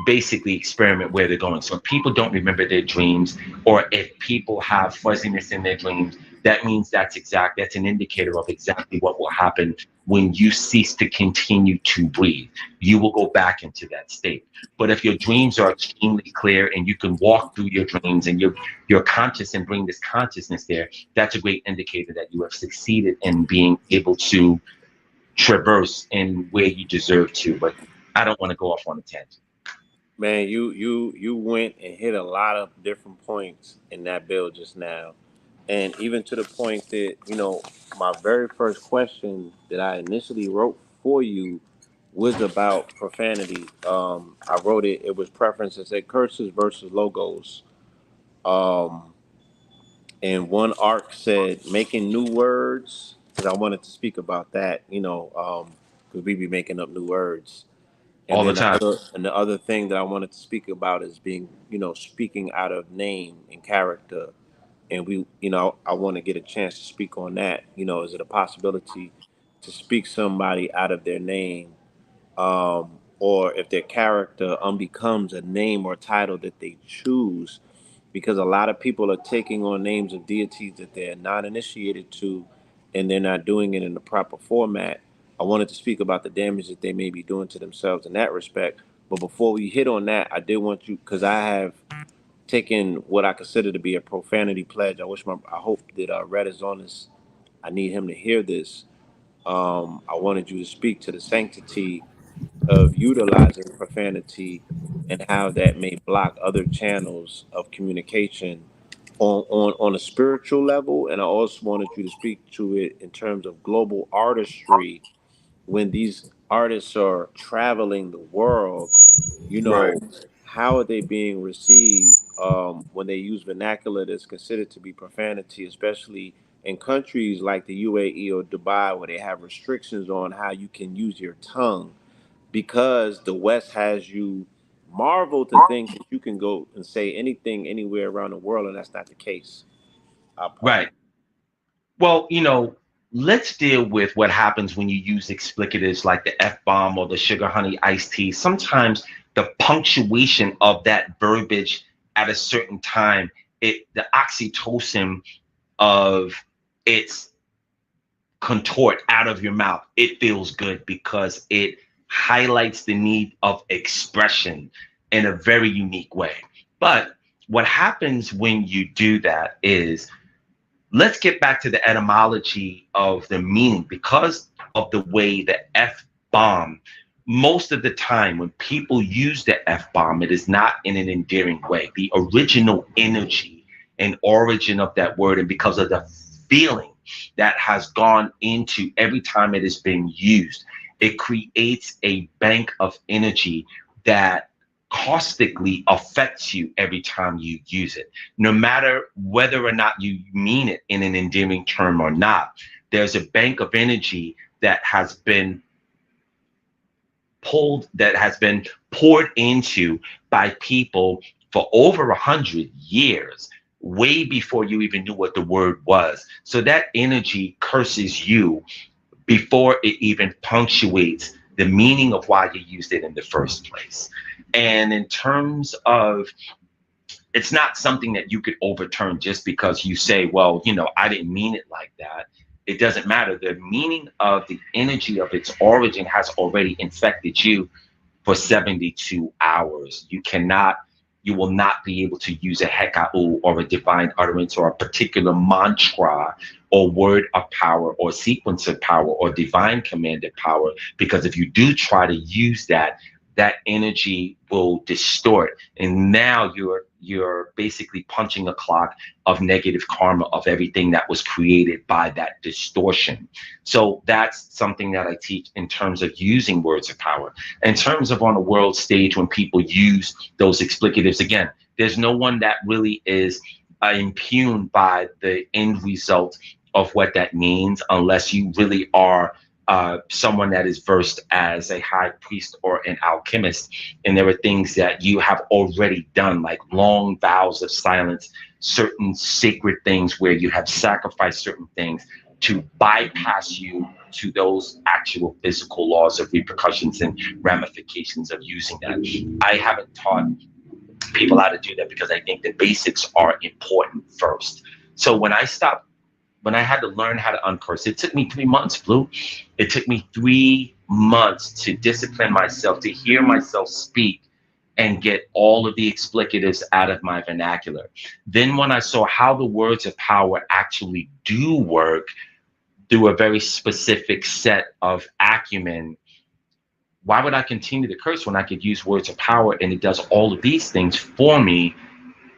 basically experiment where they're going. So if people don't remember their dreams, or if people have fuzziness in their dreams, that means that's an indicator of exactly what will happen when you cease to continue to breathe. You will go back into that state. But if your dreams are extremely clear and you can walk through your dreams and you're conscious and bring this consciousness there, that's a great indicator that you have succeeded in being able to traverse in where you deserve to. But I don't want to go off on a tangent. Man, you went and hit a lot of different points in that bill just now. And even to the point that, my very first question that I initially wrote for you was about profanity. I wrote it, it was preference. It said curses versus logos. Um, and one arc said making new words, because I wanted to speak about that, because we be making up new words. And All the then time. the other thing that I wanted to speak about is being, speaking out of name and character. And I want to get a chance to speak on that. Is it a possibility to speak somebody out of their name, or if their character unbecomes a name or title that they choose? Because a lot of people are taking on names of deities that they're not initiated to, and they're not doing it in the proper format. I wanted to speak about the damage that they may be doing to themselves in that respect. But before we hit on that, I did want you, because I have taken what I consider to be a profanity pledge. I hope that Red is on this. I need him to hear this. I wanted you to speak to the sanctity of utilizing profanity and how that may block other channels of communication on a spiritual level. And I also wanted you to speak to it in terms of global artistry. When these artists are traveling the world, Right. how are they being received when they use vernacular that's considered to be profanity, especially in countries like the UAE or Dubai, where they have restrictions on how you can use your tongue, because the West has you marvel to think that you can go and say anything anywhere around the world, and that's not the case. I'll pause. Right. Well, let's deal with what happens when you use explicatives like the F bomb or the sugar honey iced tea. Sometimes the punctuation of that verbiage at a certain time, the oxytocin of its contort out of your mouth, it feels good because it highlights the need of expression in a very unique way. But what happens when you do that is, let's get back to the etymology of the meaning. Because of the way the F bomb, most of the time when people use the F bomb, it is not in an endearing way. The original energy and origin of that word, and because of the feeling that has gone into every time it is being used, it creates a bank of energy that caustically affects you every time you use it, no matter whether or not you mean it in an endearing term or not. There's a bank of energy that has been that has been poured into by people for over 100 years, way before you even knew what the word was. So that energy curses you before it even punctuates the meaning of why you used it in the first place. And in terms of, it's not something that you could overturn just because you say, well, I didn't mean it like that. It doesn't matter. The meaning of the energy of its origin has already infected you for 72 hours. You will not be able to use a hekau or a divine utterance or a particular mantra or word of power or sequence of power or divine commanded power, because if you do try to use that, that energy will distort, and now you're basically punching a clock of negative karma of everything that was created by that distortion. So that's something that I teach in terms of using words of power. In terms of on a world stage, when people use those explicatives, again, there's no one that really is impugned by the end result of what that means, unless you really are someone that is versed as a high priest or an alchemist, and there are things that you have already done, like long vows of silence, certain sacred things where you have sacrificed certain things to bypass you to those actual physical laws of repercussions and ramifications of using that. I haven't taught people how to do that because I think the basics are important first. So when I had to learn how to uncurse, it took me 3 months, Blue. It took me 3 months to discipline myself, to hear myself speak and get all of the explicatives out of my vernacular. Then, when I saw how the words of power actually do work through a very specific set of acumen, why would I continue to curse when I could use words of power and it does all of these things for me?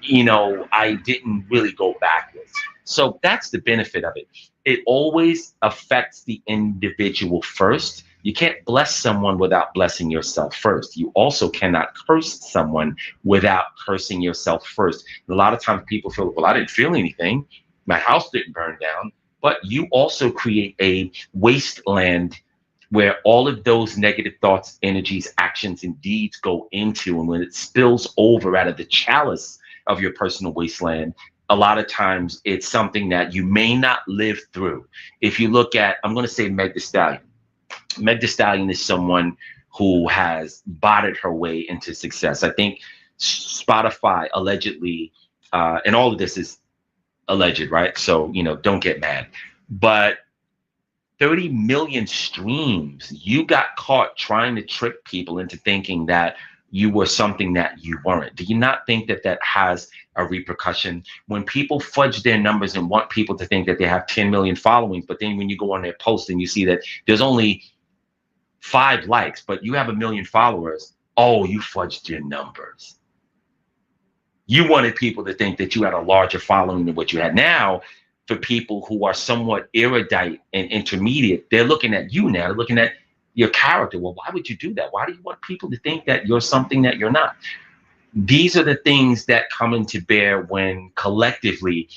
I didn't really go backwards. So that's the benefit of it. It always affects the individual first. You can't bless someone without blessing yourself first. You also cannot curse someone without cursing yourself first. A lot of times people feel, well, I didn't feel anything. My house didn't burn down. But you also create a wasteland where all of those negative thoughts, energies, actions, and deeds go into. And when it spills over out of the chalice of your personal wasteland, a lot of times it's something that you may not live through. If you look at, I'm going to say Meg Thee Stallion. Meg Thee Stallion is someone who has botted her way into success. I think Spotify allegedly, and all of this is alleged, right? So, don't get mad. But 30 million streams. You got caught trying to trick people into thinking that you were something that you weren't. Do you not think that that has a repercussion? When people fudge their numbers and want people to think that they have 10 million followings, but then when you go on their post and you see that there's only 5 likes, but you have a million followers, oh, you fudged your numbers. You wanted people to think that you had a larger following than what you had. Now, for people who are somewhat erudite and intermediate, they're looking at you now. They're looking at your character. Well, why would you do that? Why do you want people to think that you're something that you're not? These are the things that come into bear when collectively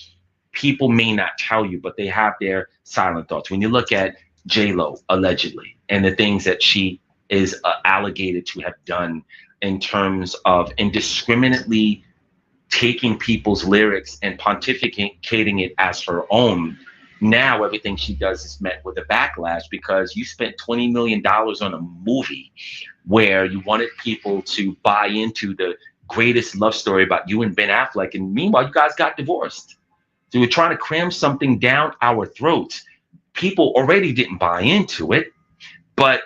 people may not tell you, but they have their silent thoughts. When you look at J Lo allegedly and the things that she is alleged to have done in terms of indiscriminately taking people's lyrics and pontificating it as her own. Now everything she does is met with a backlash because you spent $20 million on a movie where you wanted people to buy into the greatest love story about you and Ben Affleck. And meanwhile, you guys got divorced. So you're trying to cram something down our throats. People already didn't buy into it, but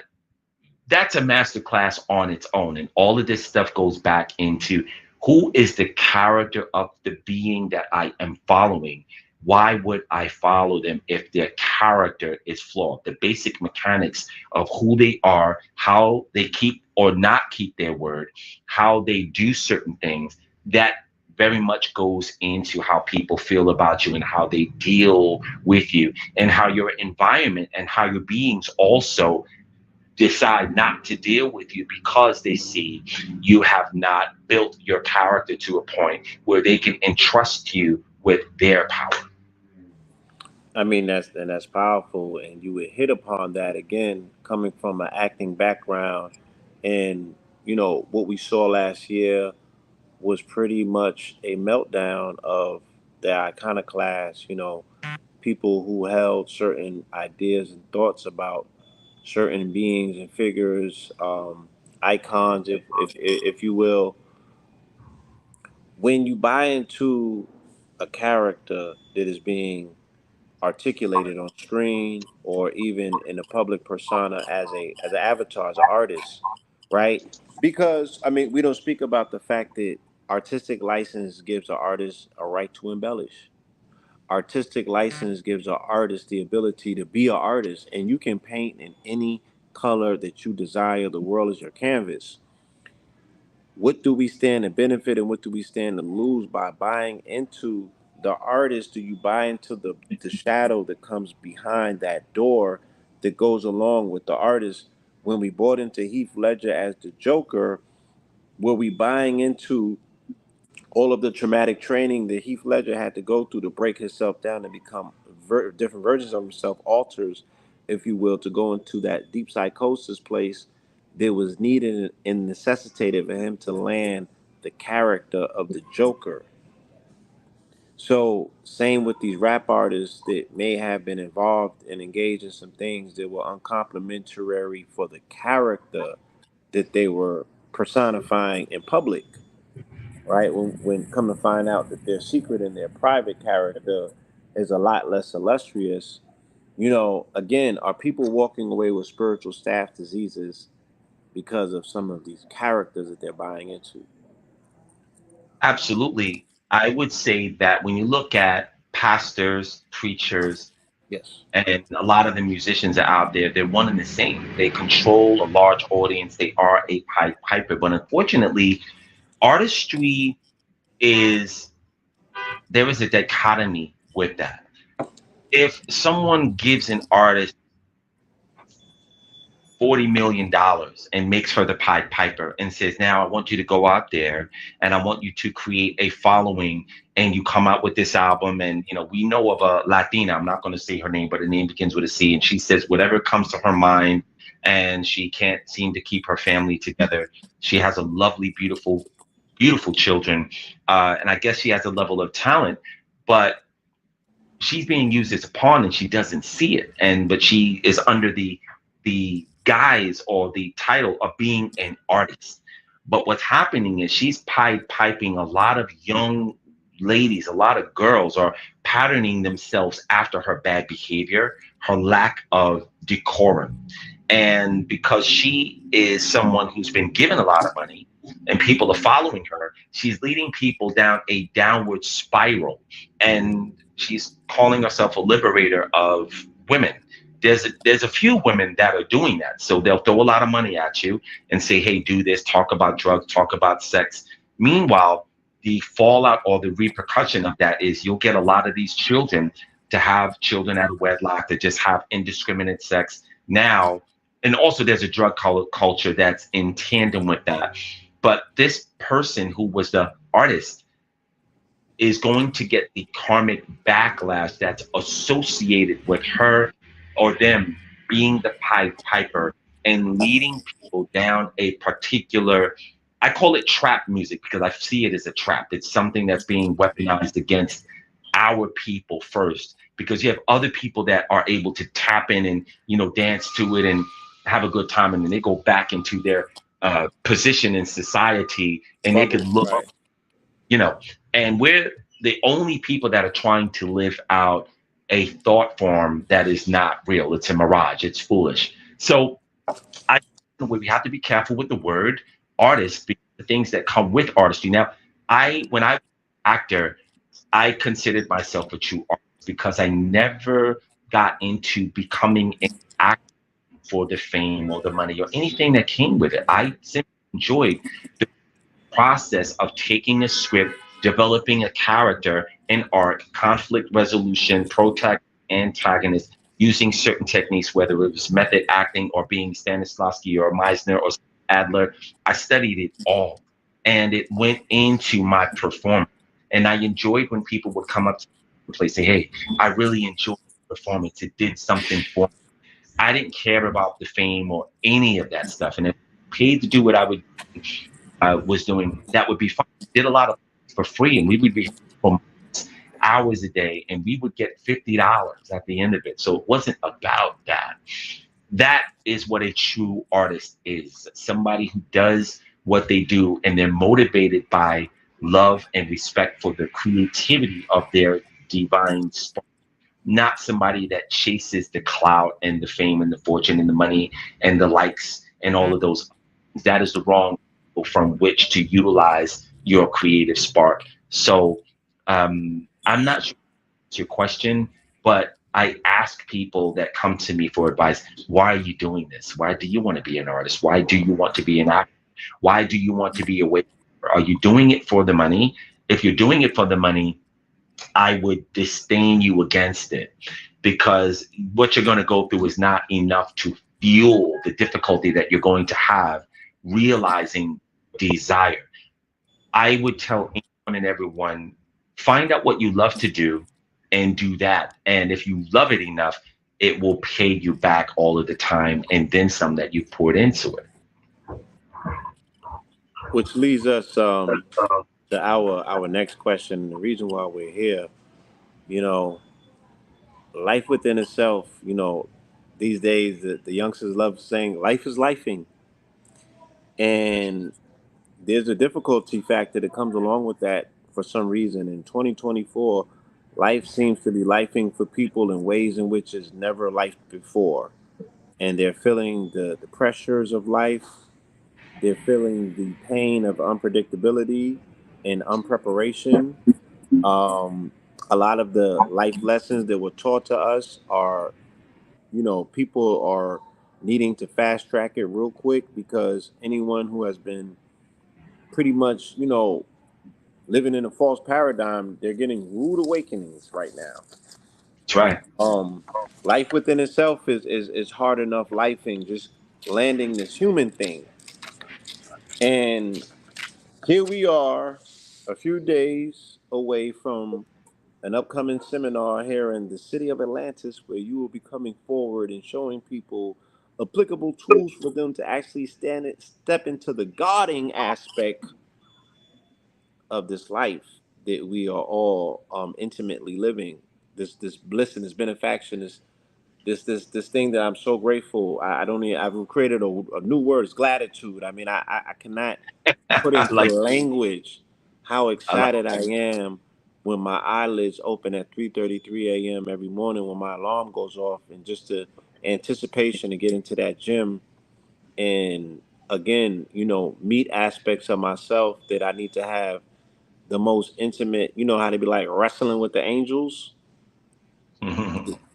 that's a masterclass on its own. And all of this stuff goes back into who is the character of the being that I am following? Why would I follow them if their character is flawed? The basic mechanics of who they are, how they keep or not keep their word, how they do certain things, that very much goes into how people feel about you and how they deal with you and how your environment and how your beings also decide not to deal with you because they see you have not built your character to a point where they can entrust you with their power. I mean, that's powerful, and you would hit upon that again, coming from an acting background, and what we saw last year was pretty much a meltdown of the iconoclast. People who held certain ideas and thoughts about certain beings and figures, icons, if you will. When you buy into a character that is being articulated on screen or even in a public persona as an avatar, as an artist, right? Because I mean, we don't speak about the fact that artistic license gives an artist a right to embellish. Artistic license gives an artist the ability to be an artist, and you can paint in any color that you desire. The world is your canvas. What do we stand to benefit and what do we stand to lose by buying into the artist? Do you buy into the shadow that comes behind that door that goes along with the artist? When we bought into Heath Ledger as the Joker, were we buying into all of the traumatic training that Heath Ledger had to go through to break himself down and become different versions of himself, alters if you will, to go into that deep psychosis place, there was needed and necessitated for him to land the character of the Joker. So, same with these rap artists that may have been involved and engaged in some things that were uncomplimentary for the character that they were personifying in public, right? When come to find out that their secret and their private character is a lot less illustrious, again, are people walking away with spiritual staff diseases because of some of these characters that they're buying into? Absolutely. I would say that when you look at pastors, preachers, Yes. and a lot of the musicians are out there, they're one and the same. They control a large audience. They are a pipe piper. But unfortunately, artistry is there is a dichotomy with that. If someone gives an artist $40 million and makes her the Pied Piper and says, "Now I want you to go out there and I want you to create a following and you come out with this album." And we know of a Latina, I'm not going to say her name, but her name begins with a C, and she says whatever comes to her mind, and she can't seem to keep her family together. She has a lovely, beautiful, beautiful children, and I guess she has a level of talent, but she's being used as a pawn and she doesn't see it, but she is under the guise or the title of being an artist. But what's happening is she's piping a lot of young ladies, a lot of girls are patterning themselves after her bad behavior, her lack of decorum. And because she is someone who's been given a lot of money and people are following her, she's leading people down a downward spiral. And she's calling herself a liberator of women. There's a few women that are doing that. So they'll throw a lot of money at you and say, "Hey, do this, talk about drugs, talk about sex." Meanwhile, the fallout or the repercussion of that is you'll get a lot of these children to have children out of wedlock, that just have indiscriminate sex now. And also there's a drug culture that's in tandem with that. But this person who was the artist is going to get the karmic backlash that's associated with her or them being the Pied Piper and leading people down a particular, I call it trap music because I see it as a trap. It's something that's being weaponized against our people first, because you have other people that are able to tap in and dance to it and have a good time, and then they go back into their position in society and they could Bubble, look, right? you know, and we're the only people that are trying to live out a thought form that is not real. It's a mirage. It's foolish. So I we have to be careful with the word artist, because the things that come with artistry. Now, when I was an actor, I considered myself a true artist because I never got into becoming an actor for the fame or the money or anything that came with it. I simply enjoyed the process of taking a script, developing a character, an arc, conflict resolution, protagonist, antagonist, using certain techniques, whether it was method acting or being Stanislavski or Meisner or Adler. I studied it all, and it went into my performance. And I enjoyed when people would come up to me and say, "Hey, I really enjoyed the performance. It did something for me." I didn't care about the fame or any of that stuff. And if paid to do what I was doing, that would be fine. Did a lot of for free, and we would be for hours a day, and we would get $50 at the end of it. So it wasn't about that. That is what a true artist is. Somebody who does what they do, and they're motivated by love and respect for the creativity of their divine spark, not somebody that chases the clout and the fame and the fortune and the money and the likes and all of those. That is the wrong from which to utilize your creative spark. So I'm not sure your question, but I ask people that come to me for advice, why are you doing this? Why do you want to be an artist? Why do you want to be an actor? Why do you want to be a waiter? Are you doing it for the money? If you're doing it for the money, I would disdain you against it, because what you're going to go through is not enough to fuel the difficulty that you're going to have realizing desire. I would tell anyone and everyone, find out what you love to do and do that. And if you love it enough, it will pay you back all of the time and then some that you poured into it. Which leads us to our next question. The reason why we're here, you know, life within itself. These days the youngsters love saying life is lifing, and there's a difficulty factor that comes along with that for some reason. In 2024, life seems to be lifing for people in ways in which it's never life before, and they're feeling the pressures of life. They're feeling the pain of unpredictability and unpreparation. Um, a lot of the life lessons that were taught to us are, people are needing to fast track it real quick because anyone who has been pretty much, living in a false paradigm, they're getting rude awakenings right now. That's right. Um, Life within itself is hard enough lifing, just landing this human thing. And here we are, a few days away from an upcoming seminar here in the city of Atlantis, where you will be coming forward and showing people applicable tools for them to actually step into the guarding aspect of this life that we are all intimately living. This bliss and this benefaction, this thing that I'm so grateful. I don't even, I've created a new word. It's gratitude. I mean, I cannot put I into like language how I like excited I am when my eyelids open at 3:33 a.m. every morning when my alarm goes off, and just the anticipation to get into that gym and again, meet aspects of myself that I need to have the most intimate. You know how to be like wrestling with the angels,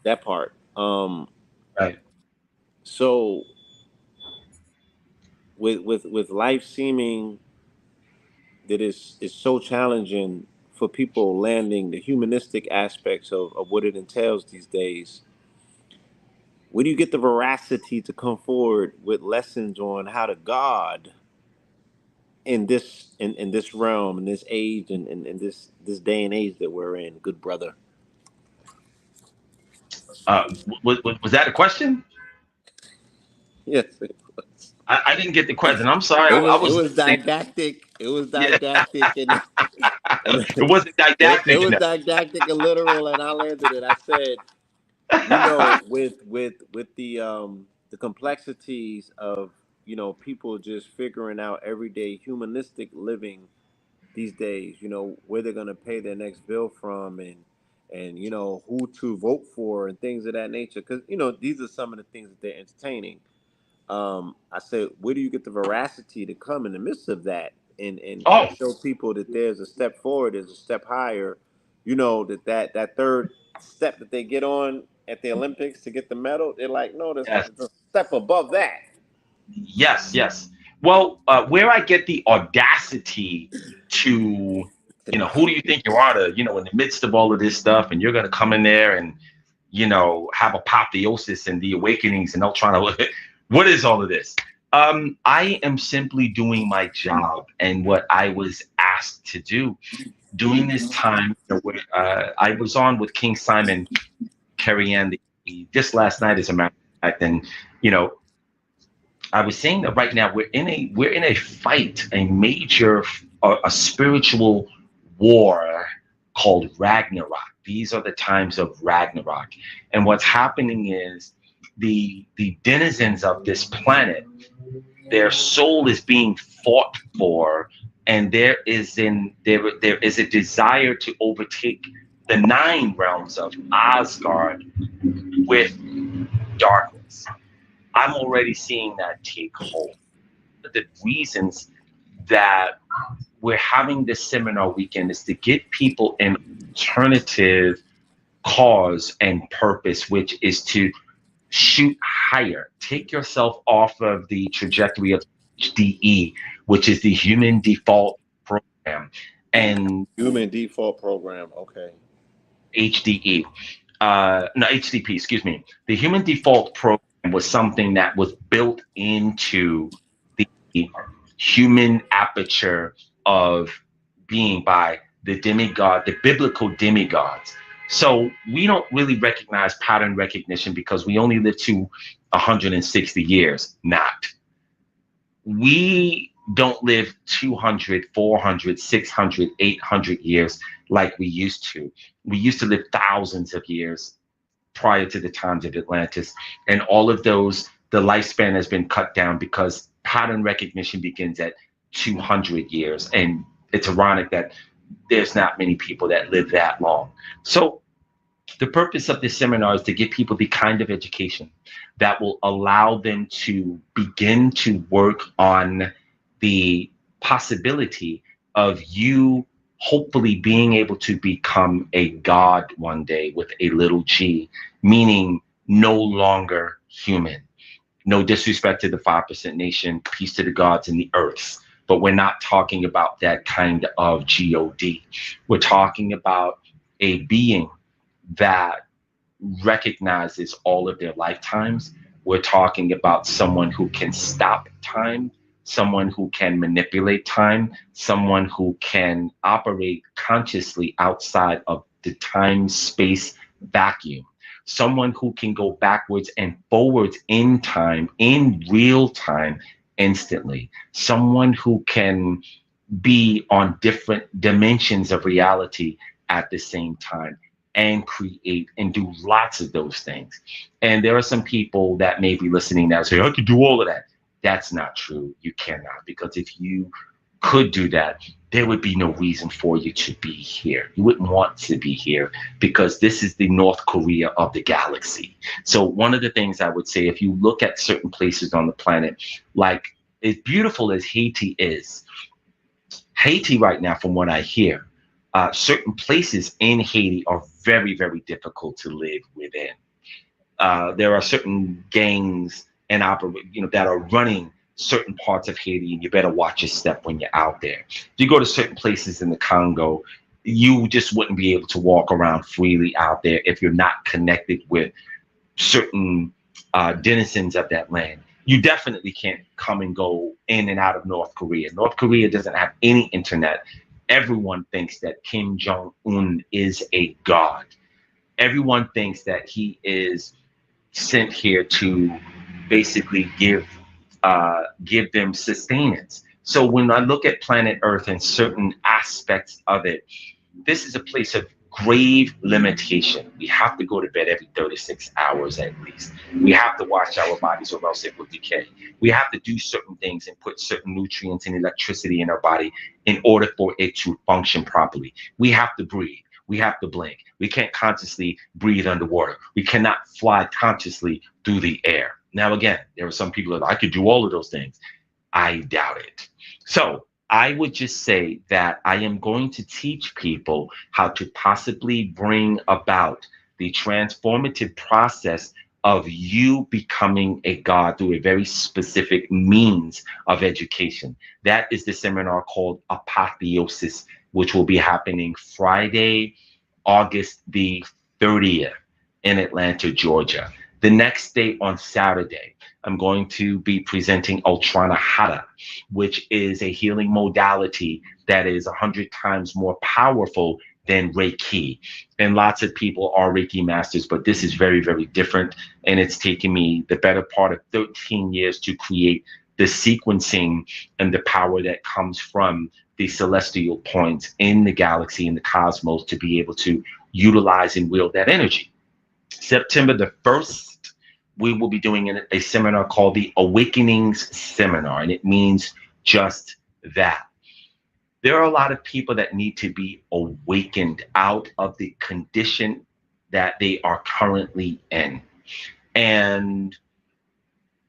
that part. right. So with life seeming that is so challenging for people landing the humanistic aspects of what it entails these days, where do you get the veracity to come forward with lessons on how to God in this realm, in this age, and in this day and age that we're in, good brother? Was that a question? Yes, it was. I didn't get the question. I'm sorry. It I was it was was listening. didactic. It was Yeah, didactic, and it wasn't it didactic was enough. didactic and literal, and I landed it. I said, with the complexities of people just figuring out everyday humanistic living these days, where they're gonna pay their next bill from, and who to vote for and things of that nature, because these are some of the things that they're entertaining. I said, where do you get the veracity to come in the midst of that and Oh, show people that there's a step forward, there's a step higher, that third step that they get on at the Olympics to get the medal, they're like, no, yes, there's a step above that. yes, yes. Well, where I get the audacity to, who do you think you are to, in the midst of all of this stuff, and you're going to come in there and, have apotheosis and the awakenings, and they'll try to, what is all of this? I am simply doing my job and what I was asked to do during this time. Where, I was on with King Simon, Carrie Ann, just last night, as a matter of fact, and you know, I was saying that right now we're in a fight, a major, a spiritual war called Ragnarok. These are the times of Ragnarok, and what's happening is the denizens of this planet, their soul is being fought for, and there is a desire to overtake the nine realms of Asgard with darkness. I'm already seeing that take hold. The reasons that we're having this seminar weekend is to get people an alternative cause and purpose, which is to shoot higher. Take yourself off of the trajectory of HDE, which is the Human Default Program, and Human default program. Okay. HDE. No, HDP, excuse me. The Human Default Program was something that was built into the human aperture of being by the demigod, the biblical demigods. So we don't really recognize pattern recognition because we only live to 160 years. Not. We don't live 200, 400, 600, 800 years like we used to. We used to live thousands of years prior to the times of Atlantis. And all of those, the lifespan has been cut down because pattern recognition begins at 200 years. And it's ironic that there's not many people that live that long. So the purpose of this seminar is to give people the kind of education that will allow them to begin to work on the possibility of you hopefully being able to become a god one day with a little g, meaning no longer human. No disrespect to the 5% nation, peace to the gods and the earths. But we're not talking about that kind of God. We're talking about a being that recognizes all of their lifetimes. We're talking about someone who can stop time, someone who can manipulate time, someone who can operate consciously outside of the time space vacuum, someone who can go backwards and forwards in time, in real time, instantly, someone who can be on different dimensions of reality at the same time and create and do lots of those things. And there are some people that may be listening now say, I could do all of that. That's not true. You cannot, because if you could do that, there would be no reason for you to be here. You wouldn't want to be here because this is the North Korea of the galaxy. So, one of the things I would say, if you look at certain places on the planet, like as beautiful as Haiti is, Haiti right now, from what I hear, certain places in Haiti are very, very difficult to live within. There are certain gangs and that are running certain parts of Haiti, and you better watch your step when you're out there. If you go to certain places in the Congo, you just wouldn't be able to walk around freely out there if you're not connected with certain denizens of that land. You definitely can't come and go in and out of North Korea. North Korea doesn't have any internet. Everyone thinks that Kim Jong Un is a god. Everyone thinks that he is sent here to basically give them sustenance. So when I look at planet Earth and certain aspects of it, this is a place of grave limitation. We have to go to bed every 36 hours at least. We have to wash our bodies or else it will decay. We have to do certain things and put certain nutrients and electricity in our body in order for it to function properly. We have to breathe. We have to blink. We can't consciously breathe underwater. We cannot fly consciously through the air. Now, again, there are some people that I could do all of those things. I doubt it. So I would just say that I am going to teach people how to possibly bring about the transformative process of you becoming a God through a very specific means of education. That is the seminar called Apotheosis, which will be happening Friday, August the 30th in Atlanta, Georgia. The next day on Saturday, I'm going to be presenting Ultrana Hata, which is a healing modality that is 100 times more powerful than Reiki. And lots of people are Reiki masters, but this is very, very different. And it's taken me the better part of 13 years to create the sequencing and the power that comes from the celestial points in the galaxy and the cosmos to be able to utilize and wield that energy. September the 1st, we will be doing a seminar called the Awakenings Seminar, and it means just that. There are a lot of people that need to be awakened out of the condition that they are currently in. And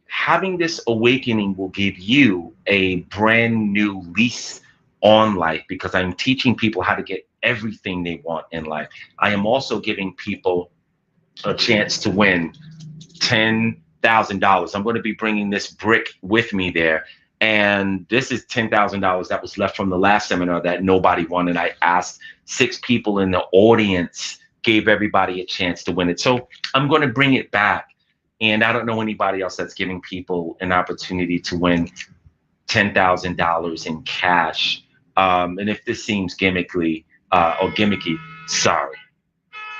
having this awakening will give you a brand new lease on life because I'm teaching people how to get everything they want in life. I am also giving people a chance to win $10,000. I'm going to be bringing this brick with me there. And this is $10,000 that was left from the last seminar that nobody won. And I asked 6 people in the audience, gave everybody a chance to win it. So I'm going to bring it back. And I don't know anybody else that's giving people an opportunity to win $10,000 in cash. And if this seems gimmicky, sorry.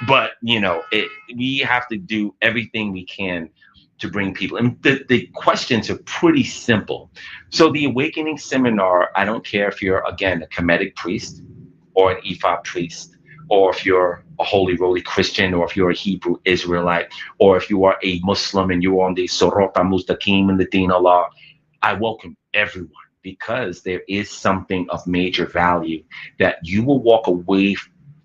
But we have to do everything we can to bring people. And the questions are pretty simple. So the awakening seminar, I don't care if you're, again, a Kemetic priest or an Ifa priest, or if you're a holy roly Christian, or if you're a Hebrew Israelite, or if you are a Muslim and you're on the Sorota Mustaqim and the Deen Allah. I welcome everyone, because there is something of major value that you will walk away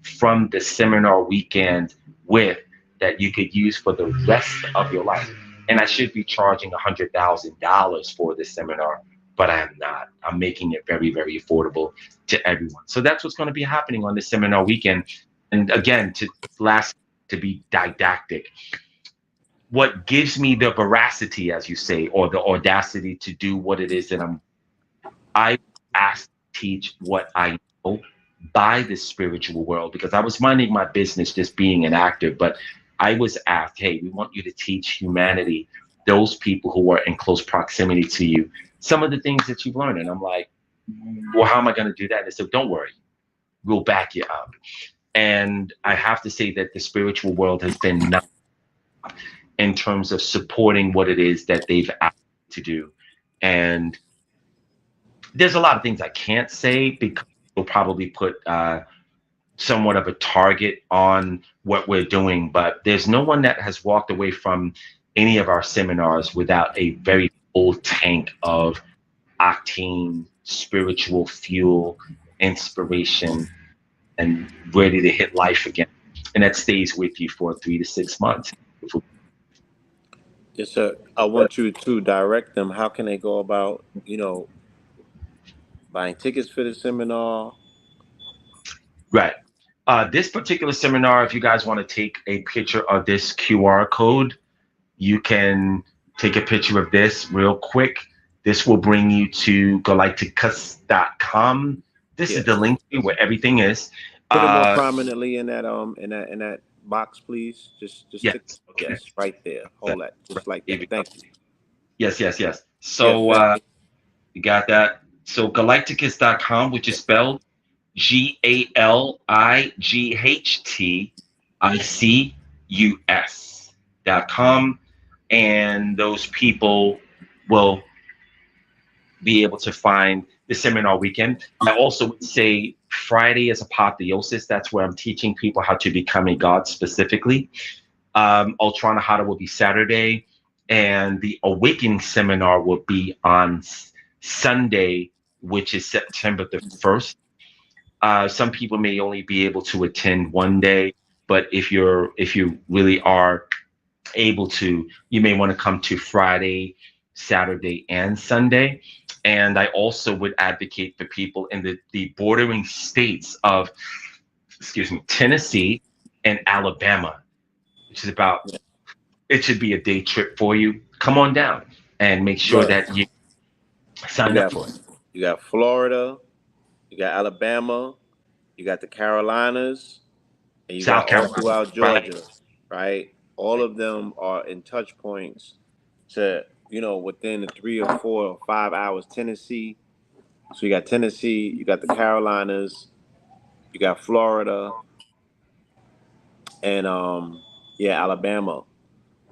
from the seminar weekend with, that you could use for the rest of your life. And I should be charging $100,000 for this seminar, but I am not. I'm making it very, very affordable to everyone. So that's what's going to be happening on this seminar weekend. And again, to be didactic, what gives me the veracity, as you say, or the audacity to do what it is that I asked to teach what I know by the spiritual world, because I was minding my business just being an actor, but I was asked, hey, we want you to teach humanity, those people who are in close proximity to you, some of the things that you've learned. And I'm like, well, how am I going to do that? And they said, don't worry, we'll back you up. And I have to say that the spiritual world has been nice in terms of supporting what it is that they've asked to do. And there's a lot of things I can't say, because we'll probably put somewhat of a target on what we're doing. But there's no one that has walked away from any of our seminars without a very full tank of octane, spiritual fuel, inspiration, and ready to hit life again. And that stays with you for 3 to 6 months. Yes, sir. I want you to direct them. How can they go about, buying tickets for the seminar? Right. This particular seminar, if you guys want to take a picture of this QR code, you can take a picture of this real quick. This will bring you to galacticus.com. This is the Yes. link where everything is. Put it more Uh, prominently in that box, please. Just yes. stick the Okay. piece right there. Hold that, just like Here that. we go. Thank you. Yes, yes, yes. Yes, So thank you got that. So galacticus.com, which is spelled GALIGHTICUS.com. And those people will be able to find the seminar weekend. I also would say Friday is apotheosis. That's where I'm teaching people how to become a god specifically. Ultrana Hada will be Saturday, and the Awakening seminar will be on Sunday, which is September the 1st. Some people may only be able to attend one day, but if you really are able to, you may want to come to Friday, Saturday, and Sunday. And I also would advocate for people in the bordering states of, excuse me, Tennessee and Alabama, which is about, it should be a day trip for you. Come on down and make you. sure Right. that you You sign up got for it. you got Florida, you got Alabama, you got the Carolinas, and you got South all Carolina, throughout right? Georgia, right? All of them are in touch points to, within the 3 or 4 or 5 hours. Tennessee. So you got Tennessee, you got the Carolinas, you got Florida, and yeah, Alabama.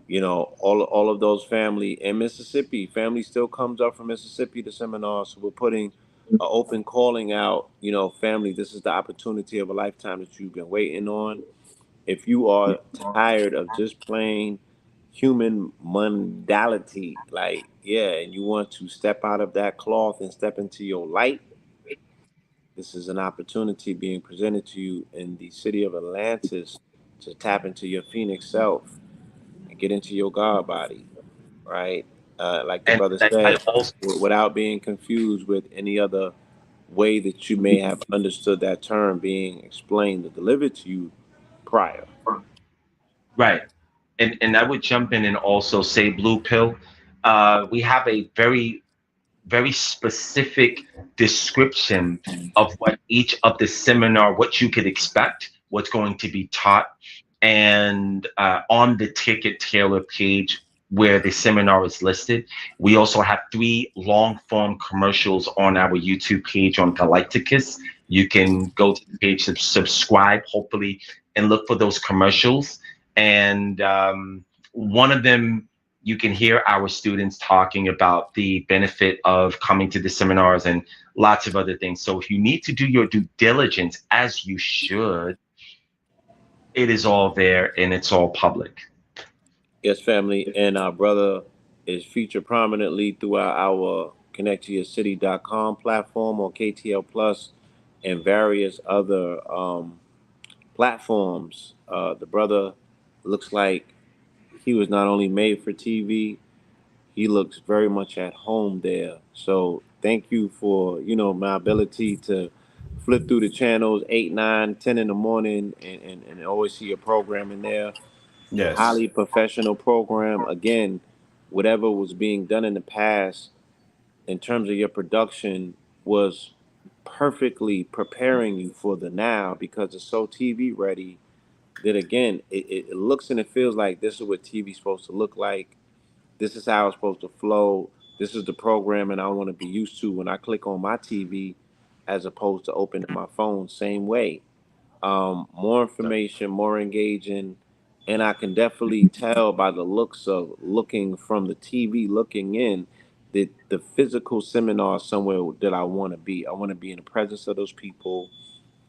All of those family and Mississippi. Family still comes up from Mississippi to seminars. So we're putting an open calling out. Family, this is the opportunity of a lifetime that you've been waiting on. If you are tired of just plain human mundality, like, yeah, and you want to step out of that cloth and step into your light, this is an opportunity being presented to you in the city of Atlantis to tap into your phoenix self and get into your God body, right? Like the And brother I said, also, without being confused with any other way that you may have understood that term being explained or delivered to you prior. right. And I would jump in and also say, Blue Pill, we have a very, very specific description of what each of the seminar, what you could expect, what's going to be taught, and on the ticket tailor page where the seminar is listed. We also have 3 long form commercials on our YouTube page on Galacticus. You can go to the page, subscribe, hopefully, and look for those commercials. And one of them, you can hear our students talking about the benefit of coming to the seminars and lots of other things. So if you need to do your due diligence, as you should, it is all there and it's all public. Yes, family, and our brother is featured prominently throughout our connecttoyourcity.com platform on KTL Plus and various other platforms. The brother looks like he was not only made for TV, he looks very much at home there. So thank you for my ability to flip through the channels 8, 9, 10 in the morning and always see your program in there. Yes. Highly professional program. Again, whatever was being done in the past in terms of your production was perfectly preparing you for the now because it's so TV ready that again it looks and it feels like this is what TV's supposed to look like. This is how it's supposed to flow. This is the programming I want to be used to when I click on my TV as opposed to opening my phone. Same way. More information, more engaging, and I can definitely tell by the looks of looking from the TV, looking in, that the physical seminar is somewhere that I want to be. I want to be in the presence of those people.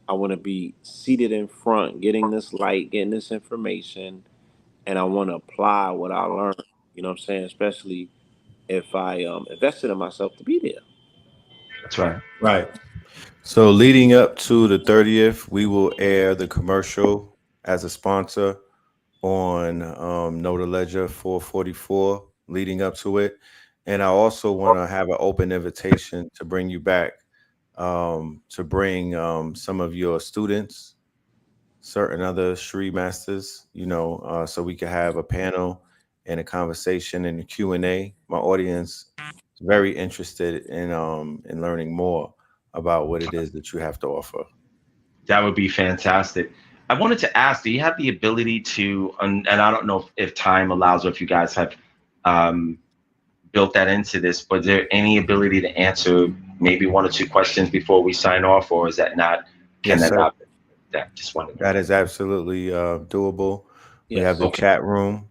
I want to be seated in front, getting this light, getting this information, and I want to apply what I learned. You know what I'm saying? Especially if I invested in myself to be there. That's right. Right. So leading up to the 30th, we will air the commercial as a sponsor on Know the Ledger 444 leading up to it. And I also want to have an open invitation to bring you back to bring some of your students, certain other Sri masters, so we can have a panel and a conversation and a Q&A. My audience is very interested in learning more about what it is that you have to offer. That would be fantastic. I wanted to ask, do you have the ability to, and I don't know if time allows or if you guys have um, built that into this, but is there any ability to answer maybe one or two questions before we sign off, or is that not, can Yes, that sir. not, that just wanted to know. That is absolutely doable. We have Yes. the Okay. chat room.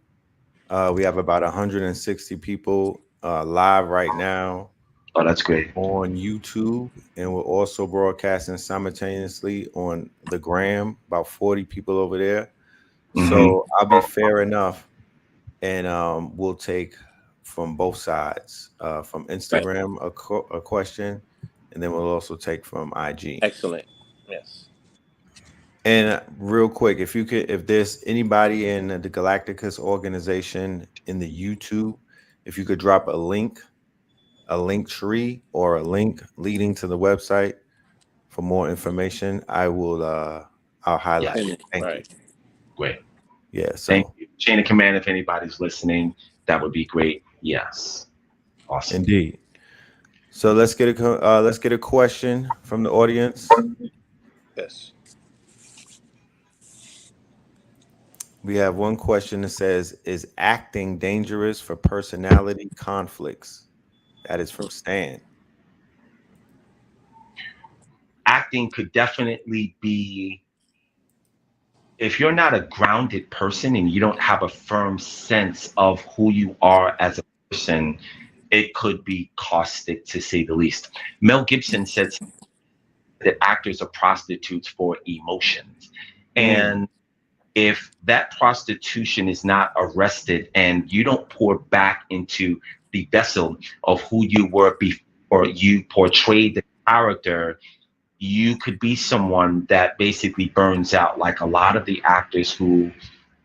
We have about 160 people live right now Oh, that's great. on YouTube, and we're also broadcasting simultaneously on the Gram, about 40 people over there. Hmm. So I'll be fair enough, and we'll take from both sides, from Right. Instagram a question, and then we'll also take from IG. Excellent. Yes. And real quick, if you could, if there's anybody in the Galacticus organization in the YouTube, if you could drop a link tree or a link leading to the website for more information, I'll highlight Yes. it. Thank you. Right. Great. Yeah, Thank so you. Chain of command, if anybody's listening, that would be great. Yes. Awesome. indeed. So let's get a question from the audience. Yes. We have one question that says, "Is acting dangerous for personality conflicts?" That is from Stan. Acting could definitely be, if you're not a grounded person and you don't have a firm sense of who you are as a person, it could be caustic to say the least. Mel Gibson said that actors are prostitutes for emotions. Mm, And if that prostitution is not arrested and you don't pour back into the vessel of who you were before you portrayed the character, you could be someone that basically burns out, like a lot of the actors who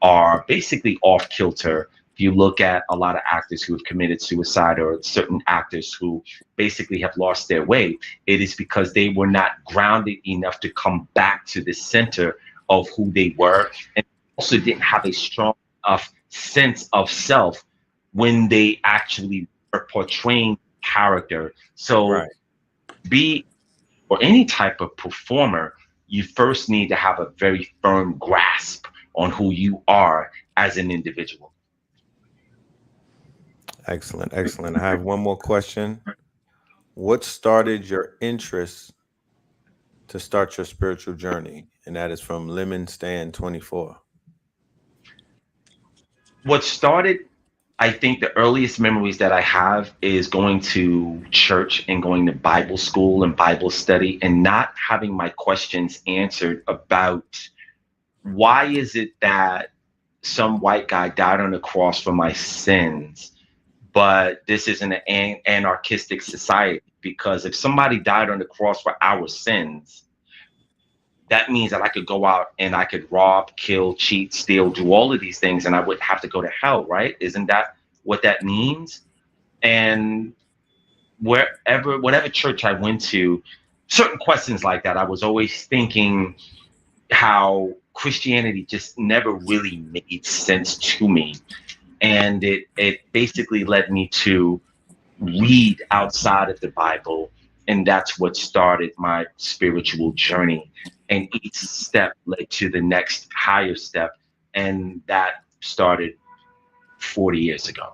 are basically off kilter. If you look at a lot of actors who have committed suicide or certain actors who basically have lost their way, it is because they were not grounded enough to come back to the center of who they were, and also didn't have a strong enough sense of self when they actually were portraying character. So right. be or any type of performer, you first need to have a very firm grasp on who you are as an individual. Excellent, excellent. I have one more question. What started your interest to start your spiritual journey? And that is from Lemon Stand 24. What started, I think the earliest memories that I have is going to church and going to Bible school and Bible study and not having my questions answered about why is it that some white guy died on the cross for my sins, but this is an anarchistic society. Because if somebody died on the cross for our sins, that means that I could go out and I could rob, kill, cheat, steal, do all of these things, and I would have to go to hell, right? Isn't that what that means? And whatever church I went to, certain questions like that, I was always thinking how Christianity just never really made sense to me. And it basically led me to read outside of the Bible. And that's what started my spiritual journey. And each step led to the next higher step. And that started 40 years ago.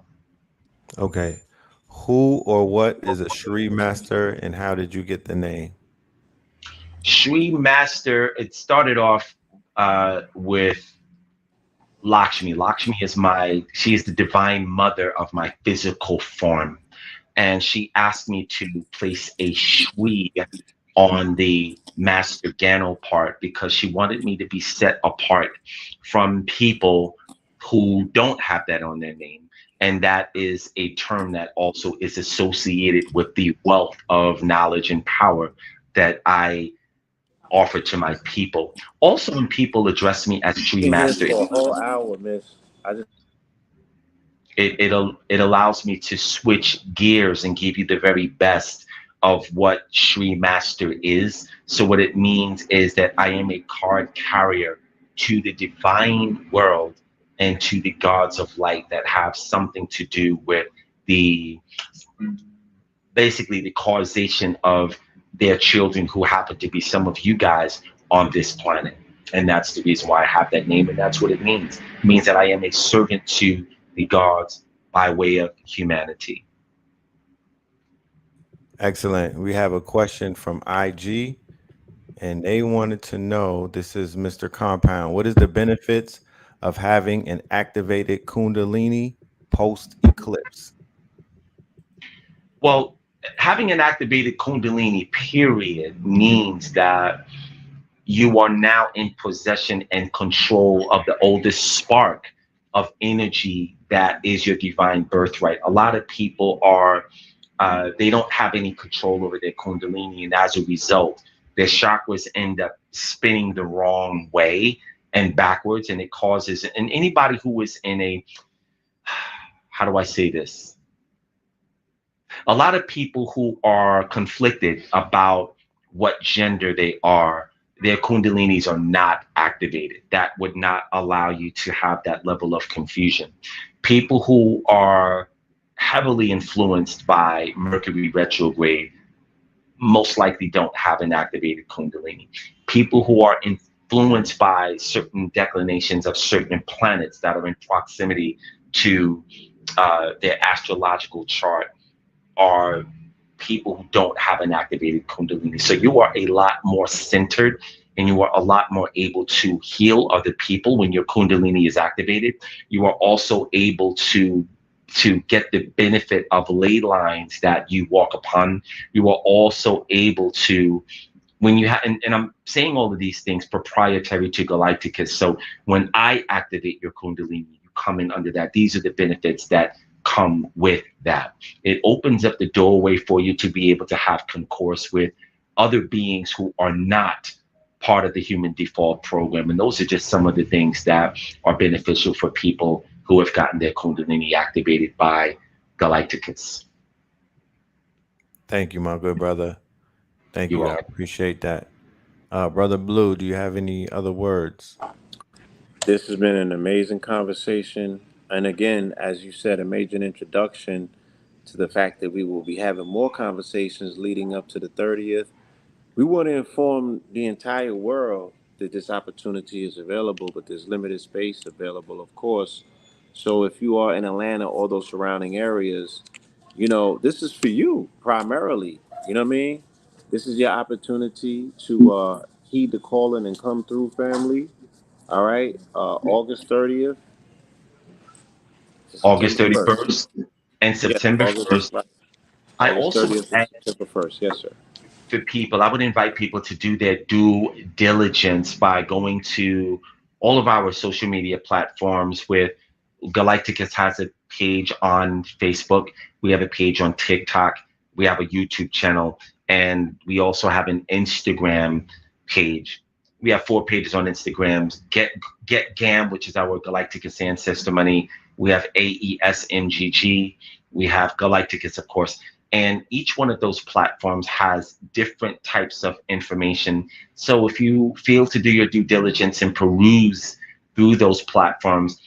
Okay. Who or what is a Shree Master and how did you get the name? Sri Master, it started off with Lakshmi. Lakshmi is she is the divine mother of my physical form. And she asked me to place a Shri on the Master Gano part because she wanted me to be set apart from people who don't have that on their name. And that is a term that also is associated with the wealth of knowledge and power that I offer to my people. Also, when people address me as Tree Been here Master, for a whole hour, miss. I just it allows me to switch gears and give you the very best of what Sri Master is. So what it means is that I am a card carrier to the divine world and to the gods of light that have something to do with the basically the causation of their children who happen to be some of you guys on this planet. And that's the reason why I have that name, and that's what it means. It means that I am a servant to the gods by way of humanity. Excellent. We have a question from IG and they wanted to know, this is Mr. Compound. What is the benefits of having an activated Kundalini post eclipse? Well, having an activated Kundalini period means that you are now in possession and control of the oldest spark of energy that is your divine birthright. A lot of people are they don't have any control over their kundalini, and as a result, their chakras end up spinning the wrong way and backwards, and it causes. And anybody who is in a how do I say this? A lot of people who are conflicted about what gender they are, their kundalinis are not activated. That would not allow you to have that level of confusion. People who are heavily influenced by Mercury retrograde most likely don't have an activated kundalini. People who are influenced by certain declinations of certain planets that are in proximity to their astrological chart are people who don't have an activated kundalini. So you are a lot more centered and you are a lot more able to heal other people when your kundalini is activated. You are also able to get the benefit of ley lines that you walk upon. You are also able to when you have and I'm saying all of these things proprietary to Galacticus. So when I activate your kundalini, you come in under that. These are the benefits that come with that. It opens up the doorway for you to be able to have concourse with other beings who are not part of the human default program. And those are just some of the things that are beneficial for people who have gotten their kundalini activated by Galacticus. Thank you, my good brother. Thank You're you. I welcome. appreciate that. Brother Blue, do you have any other words? This has been an amazing conversation. And again, as you said, a major introduction to the fact that we will be having more conversations leading up to the 30th. We want to inform the entire world that this opportunity is available, but there's limited space available, of course. So if you are in Atlanta or those surrounding areas, this is for you primarily. You know what I mean? This is your opportunity to heed the calling and come through, family. All right. August 30th to August September 1st. 31st and Yes, September August, 1st. right. I August also 30th would to September 1st. Yes, sir. for people, I would invite people to do their due diligence by going to all of our social media platforms. With Galacticus has a page on Facebook, we have a page on TikTok, we have a YouTube channel, and we also have an Instagram page. We have 4 pages on Instagram. Get Gam, which is our Galacticus ancestor money. We have AESMGG. We have Galacticus, of course, and each one of those platforms has different types of information. So if you feel to do your due diligence and peruse through those platforms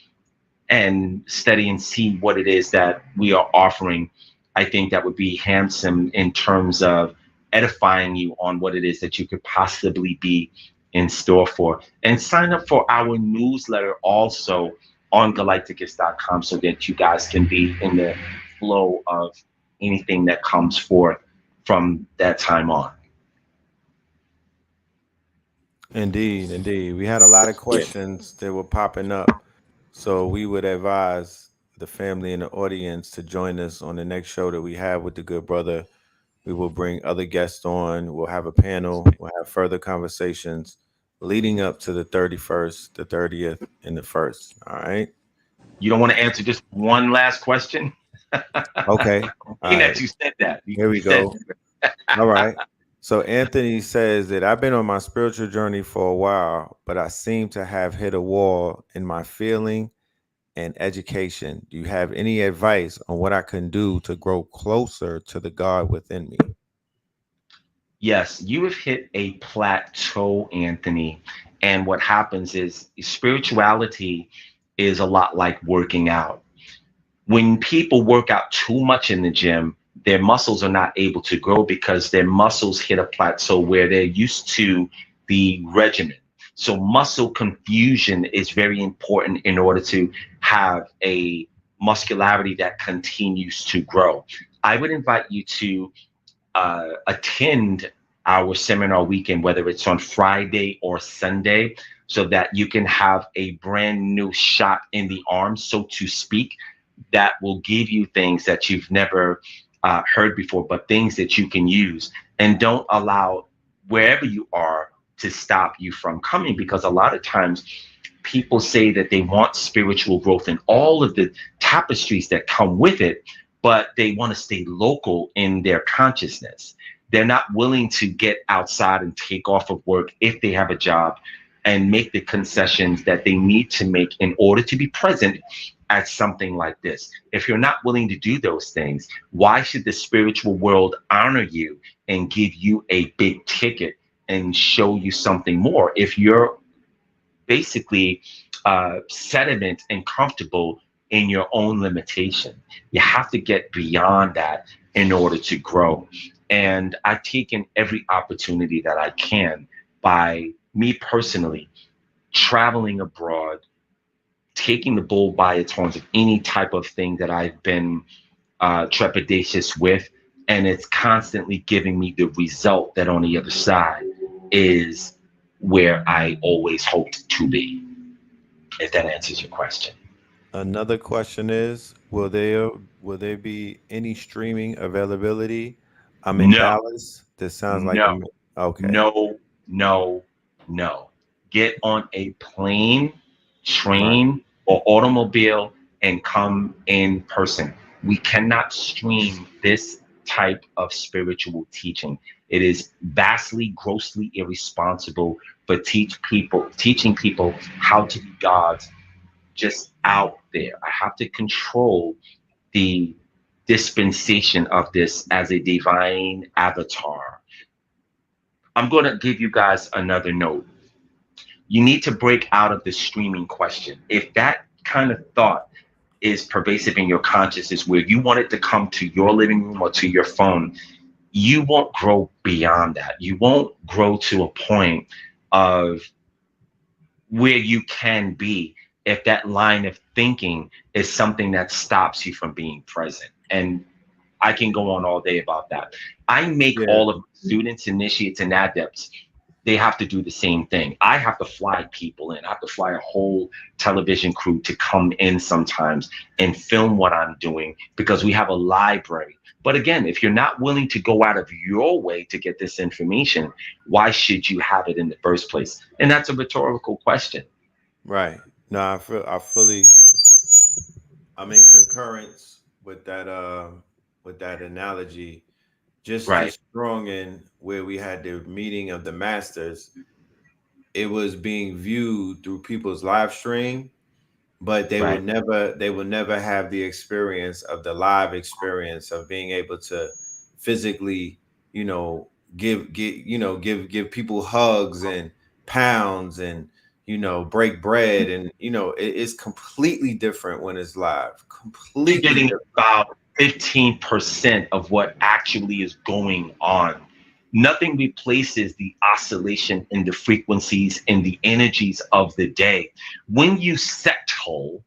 and study and see what it is that we are offering, I think that would be handsome in terms of edifying you on what it is that you could possibly be in store for. And sign up for our newsletter also on galacticus.com so that you guys can be in the flow of anything that comes forth from that time on. Indeed, indeed. We had a lot of Yeah. questions that were popping up. So we would advise the family and the audience to join us on the next show that we have with the good brother. We will bring other guests on. We'll have a panel. We'll have further conversations leading up to the 31st, the 30th, and the 1st. All right. You don't want to answer just one last question? Okay. All Being right. that you said that, Here you we said go. All right. So Anthony says that I've been on my spiritual journey for a while, but I seem to have hit a wall in my feeling and education. Do you have any advice on what I can do to grow closer to the God within me? yes, you have hit a plateau, Anthony. And what happens is spirituality is a lot like working out. When people work out too much in the gym, their muscles are not able to grow because their muscles hit a plateau where they're used to the regimen. So muscle confusion is very important in order to have a muscularity that continues to grow. I would invite you to attend our seminar weekend, whether it's on Friday or Sunday, so that you can have a brand new shot in the arm, so to speak, that will give you things that you've never heard before, but things that you can use. And don't allow wherever you are to stop you from coming, because a lot of times people say that they want spiritual growth and all of the tapestries that come with it, but they want to stay local in their consciousness. They're not willing to get outside and take off of work if they have a job and make the concessions that they need to make in order to be present at something like this. If you're not willing to do those things, why should the spiritual world honor you and give you a big ticket and show you something more if you're basically sediment and comfortable in your own limitation? You have to get beyond that in order to grow. And I've taken every opportunity that I can by me personally traveling abroad, taking the bull by its horns of any type of thing that I've been trepidatious with. And it's constantly giving me the result that on the other side is where I always hoped to be, if that answers your question. Another question is, will there be any streaming availability? I'm in No, Dallas. This sounds like no, okay. no, no, no. Get on a plane, Right. train, or automobile and come in person. We cannot stream this type of spiritual teaching. It is vastly, grossly irresponsible for teaching people how to be gods just out there. I have to control the dispensation of this as a divine avatar. I'm going to give you guys another note. You need to break out of the streaming question. If that kind of thought is pervasive in your consciousness, where you want it to come to your living room or to your phone, you won't grow beyond that. You won't grow to a point of where you can be if that line of thinking is something that stops you from being present. And I can go on all day about that. I make Yeah. all of my students, initiates, and adepts, they have to do the same thing. I have to fly people in. I have to fly a whole television crew to come in sometimes and film what I'm doing because we have a library. But again, if you're not willing to go out of your way to get this information, why should you have it in the first place? And that's a rhetorical question. Right. No, I'm in concurrence with that analogy. Right, Just strong in where we had the meeting of the masters, it was being viewed through people's live stream, but right. they will never have the experience of the live experience of being able to physically, you know, give people hugs and pounds and break bread, and it's completely different when it's live, You're completely getting different. about 15% of what actually is going on. Nothing replaces the oscillation in the frequencies and the energies of the day. When you settle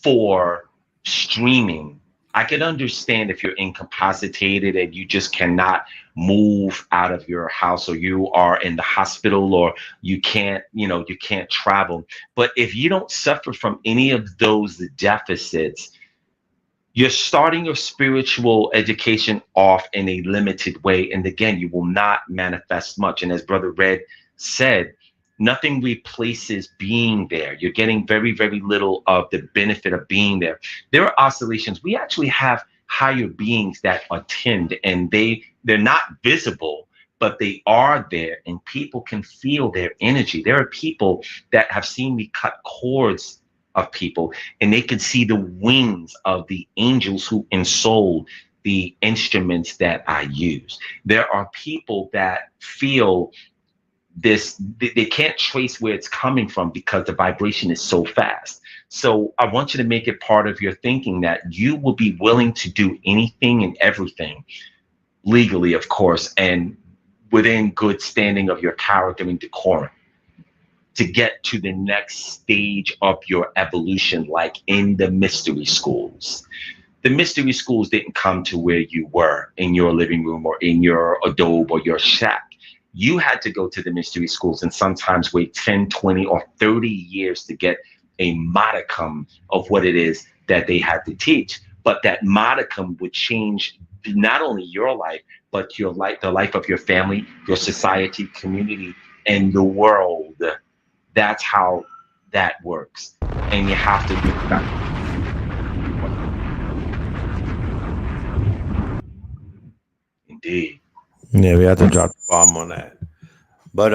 for streaming, I could understand if you're incapacitated and you just cannot move out of your house, or you are in the hospital, or you can't travel. But if you don't suffer from any of those deficits, you're starting your spiritual education off in a limited way. And again, you will not manifest much. And as Brother Red said, nothing replaces being there. You're getting very, very little of the benefit of being there. There are oscillations. We actually have higher beings that attend, and they're not visible, but they are there, and people can feel their energy. There are people that have seen me cut cords of people, and they could see the wings of the angels who ensouled the instruments that I use. There are people that feel this, they can't trace where it's coming from because the vibration is so fast. So I want you to make it part of your thinking that you will be willing to do anything and everything, legally, of course, and within good standing of your character and decorum, to get to the next stage of your evolution, like in the mystery schools. The mystery schools didn't come to where you were in your living room or in your adobe or your shack. You had to go to the mystery schools and sometimes wait 10, 20, or 30 years to get a modicum of what it is that they had to teach. But that modicum would change not only your life, but your life, the life of your family, your society, community, and the world. That's how that works. And you have to do that. Indeed. Yeah, we have to drop the bomb on that. But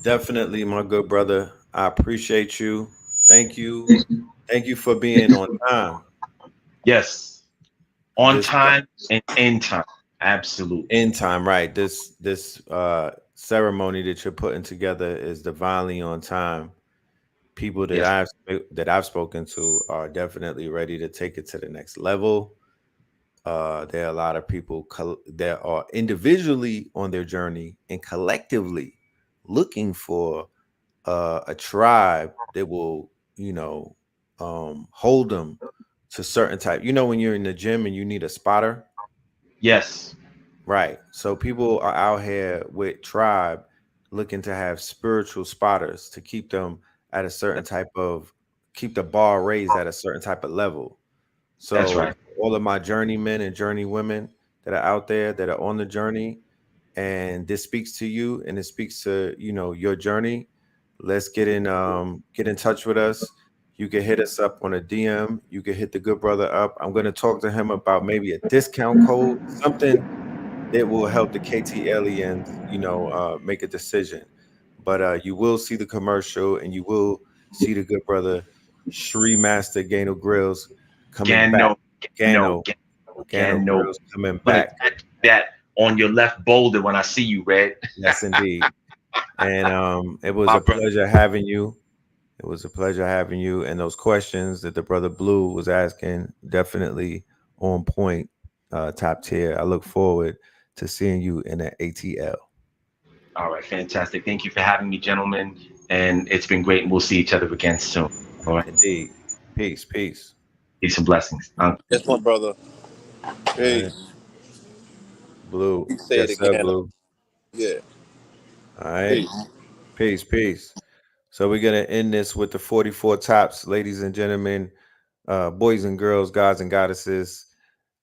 definitely, my good brother, I appreciate you. Thank you. Thank you for being on time. Yes. On This time and in time. Absolutely. in time, right? This ceremony that you're putting together is divinely on time. People Yes. that I've spoken to are definitely ready to take it to the next level. There are a lot of people that are individually on their journey and collectively looking for a tribe that will, hold them to certain type. When you're in the gym and you need a spotter, Yes. right? So people are out here with tribe looking to have spiritual spotters to keep them at a certain type of keep the bar raised at a certain type of level. That's So right. all of my journeymen and journey women that are out there that are on the journey, and this speaks to you and it speaks to your journey. Let's get in touch with us. You can hit us up on a DM. You can hit the good brother up. I'm going to talk to him about maybe a discount code, something that will help the KT aliens, make a decision. But you will see the commercial, and you will see the good brother Sri Master Gano Grills coming back. Gano, Gano, Gano, Gano, Gano Gano. Grills coming I'm gonna back. tattoo that on your left boulder when I see you, Red. Yes, indeed. And it was My a brother. pleasure having you. It was a pleasure having you. And those questions that the brother Blue was asking, definitely on point, top tier. I look forward to seeing you in the ATL. All right, fantastic. Thank you for having me, gentlemen. And it's been great. And we'll see each other again soon. All right. Indeed. Peace. Peace. Peace and blessings. Yes, my brother. All right. Peace. Blue. He said Yes, sir, again. Blue. Yeah. All right. Peace. Peace, peace. So we're gonna end this with the 44 tops, ladies and gentlemen, boys and girls, gods and goddesses.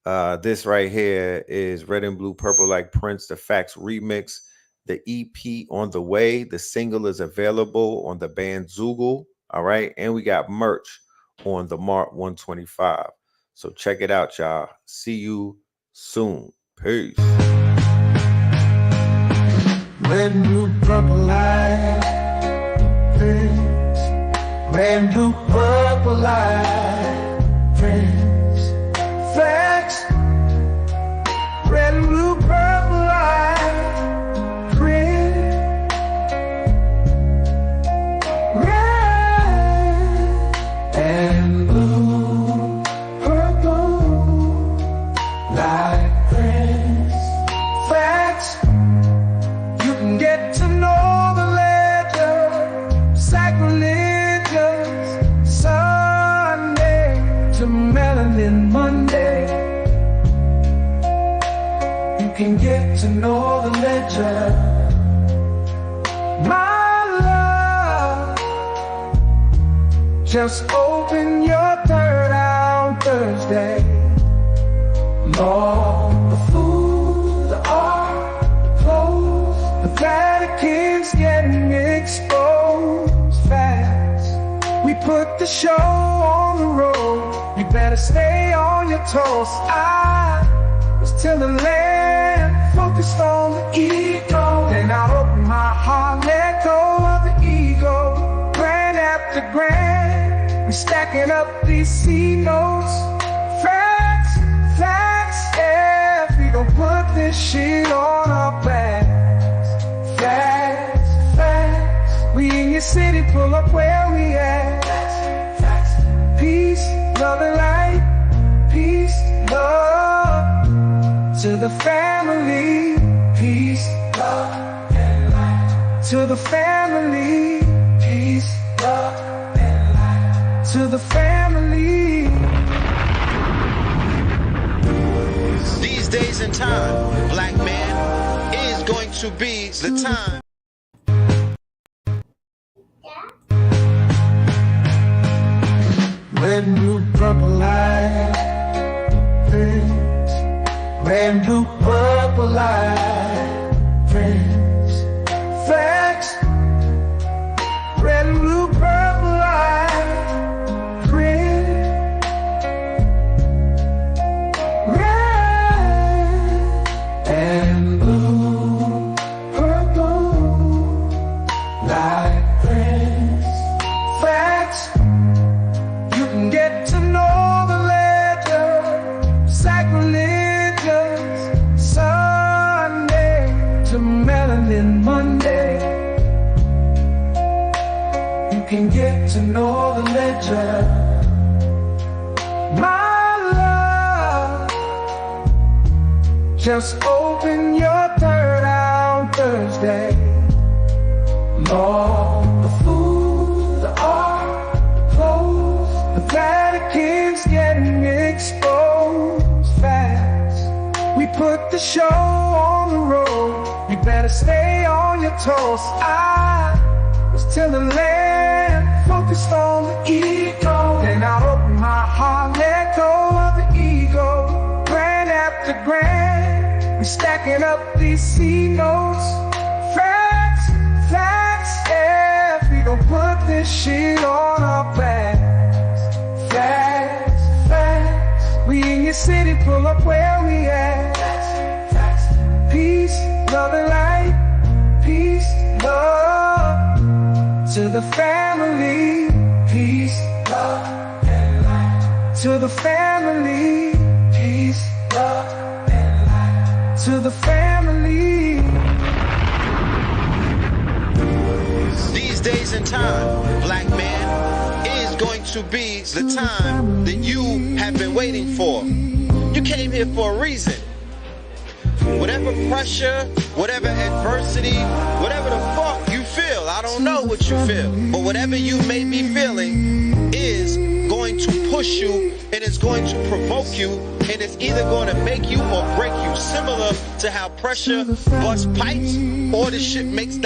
This right here is Red and Blue Purple Like Prince, the Facts remix. The EP on the way. The single is available on the band Zoogle. All right. And we got merch on the Mark 125. So check it out, y'all. See you soon. Peace. Red, blue, purple light, friends. Red, blue, purple light, friends. Facts. Red, blue, purple light, friends. Red and blue, purple light, friends. Facts. You can get to know the legend, sacrilegious Sunday to melanin Monday. You can get to know the legend, my love. Just open your third eye on Thursday. Lord, the food, the art, the clothes, the Vatican's getting exposed fast. We put the show on the road. You better stay on your toes. I was till the land, focused on the ego. Then I open my heart, let go of the ego. Grand after grand, we stacking up these C notes. Facts, facts, yeah. If we don't put this shit on our backs. Facts, facts. We in your city, pull up where we at. Facts, facts. Peace, love and light. Peace, love to the family. Peace, love and light to the family. Peace, love and light to the family. These days and time, black man, is going to be the time. Red, blue, purple light, friends. Red, blue, purple light, friends. Facts. Red, blue, purple light, friends. Red and blue, purple light, friends. Facts. You can get to know the legend, sacrilegious Sunday to melanin Monday. You can get to know the legend, my love. Just open your third eye on Thursday. Lord, the food, the art, the clothes, the Vatican's getting exposed fast. We put the show on the road. You better stay on your toes. I was till the land, focused on the ego. Then I open my heart, let go of the ego. Grand after grand, we stacking up these C notes. Facts, facts, yeah. If we don't put this shit on our backs. Facts, facts. We in your city, pull up where we at. Facts, facts. Peace, love and light. Peace, love to the family. Peace, love and light to the family. Peace, love and light to the family. These days and time, black man, is going to be the time that you have been waiting for. You came here for a reason. Whatever pressure, whatever adversity, whatever the fuck you feel, I don't know what you feel, but whatever you may be feeling is going going to push you, and it's going to provoke you, and it's either going to make you or break you. Similar to how pressure busts pipes or the shit makes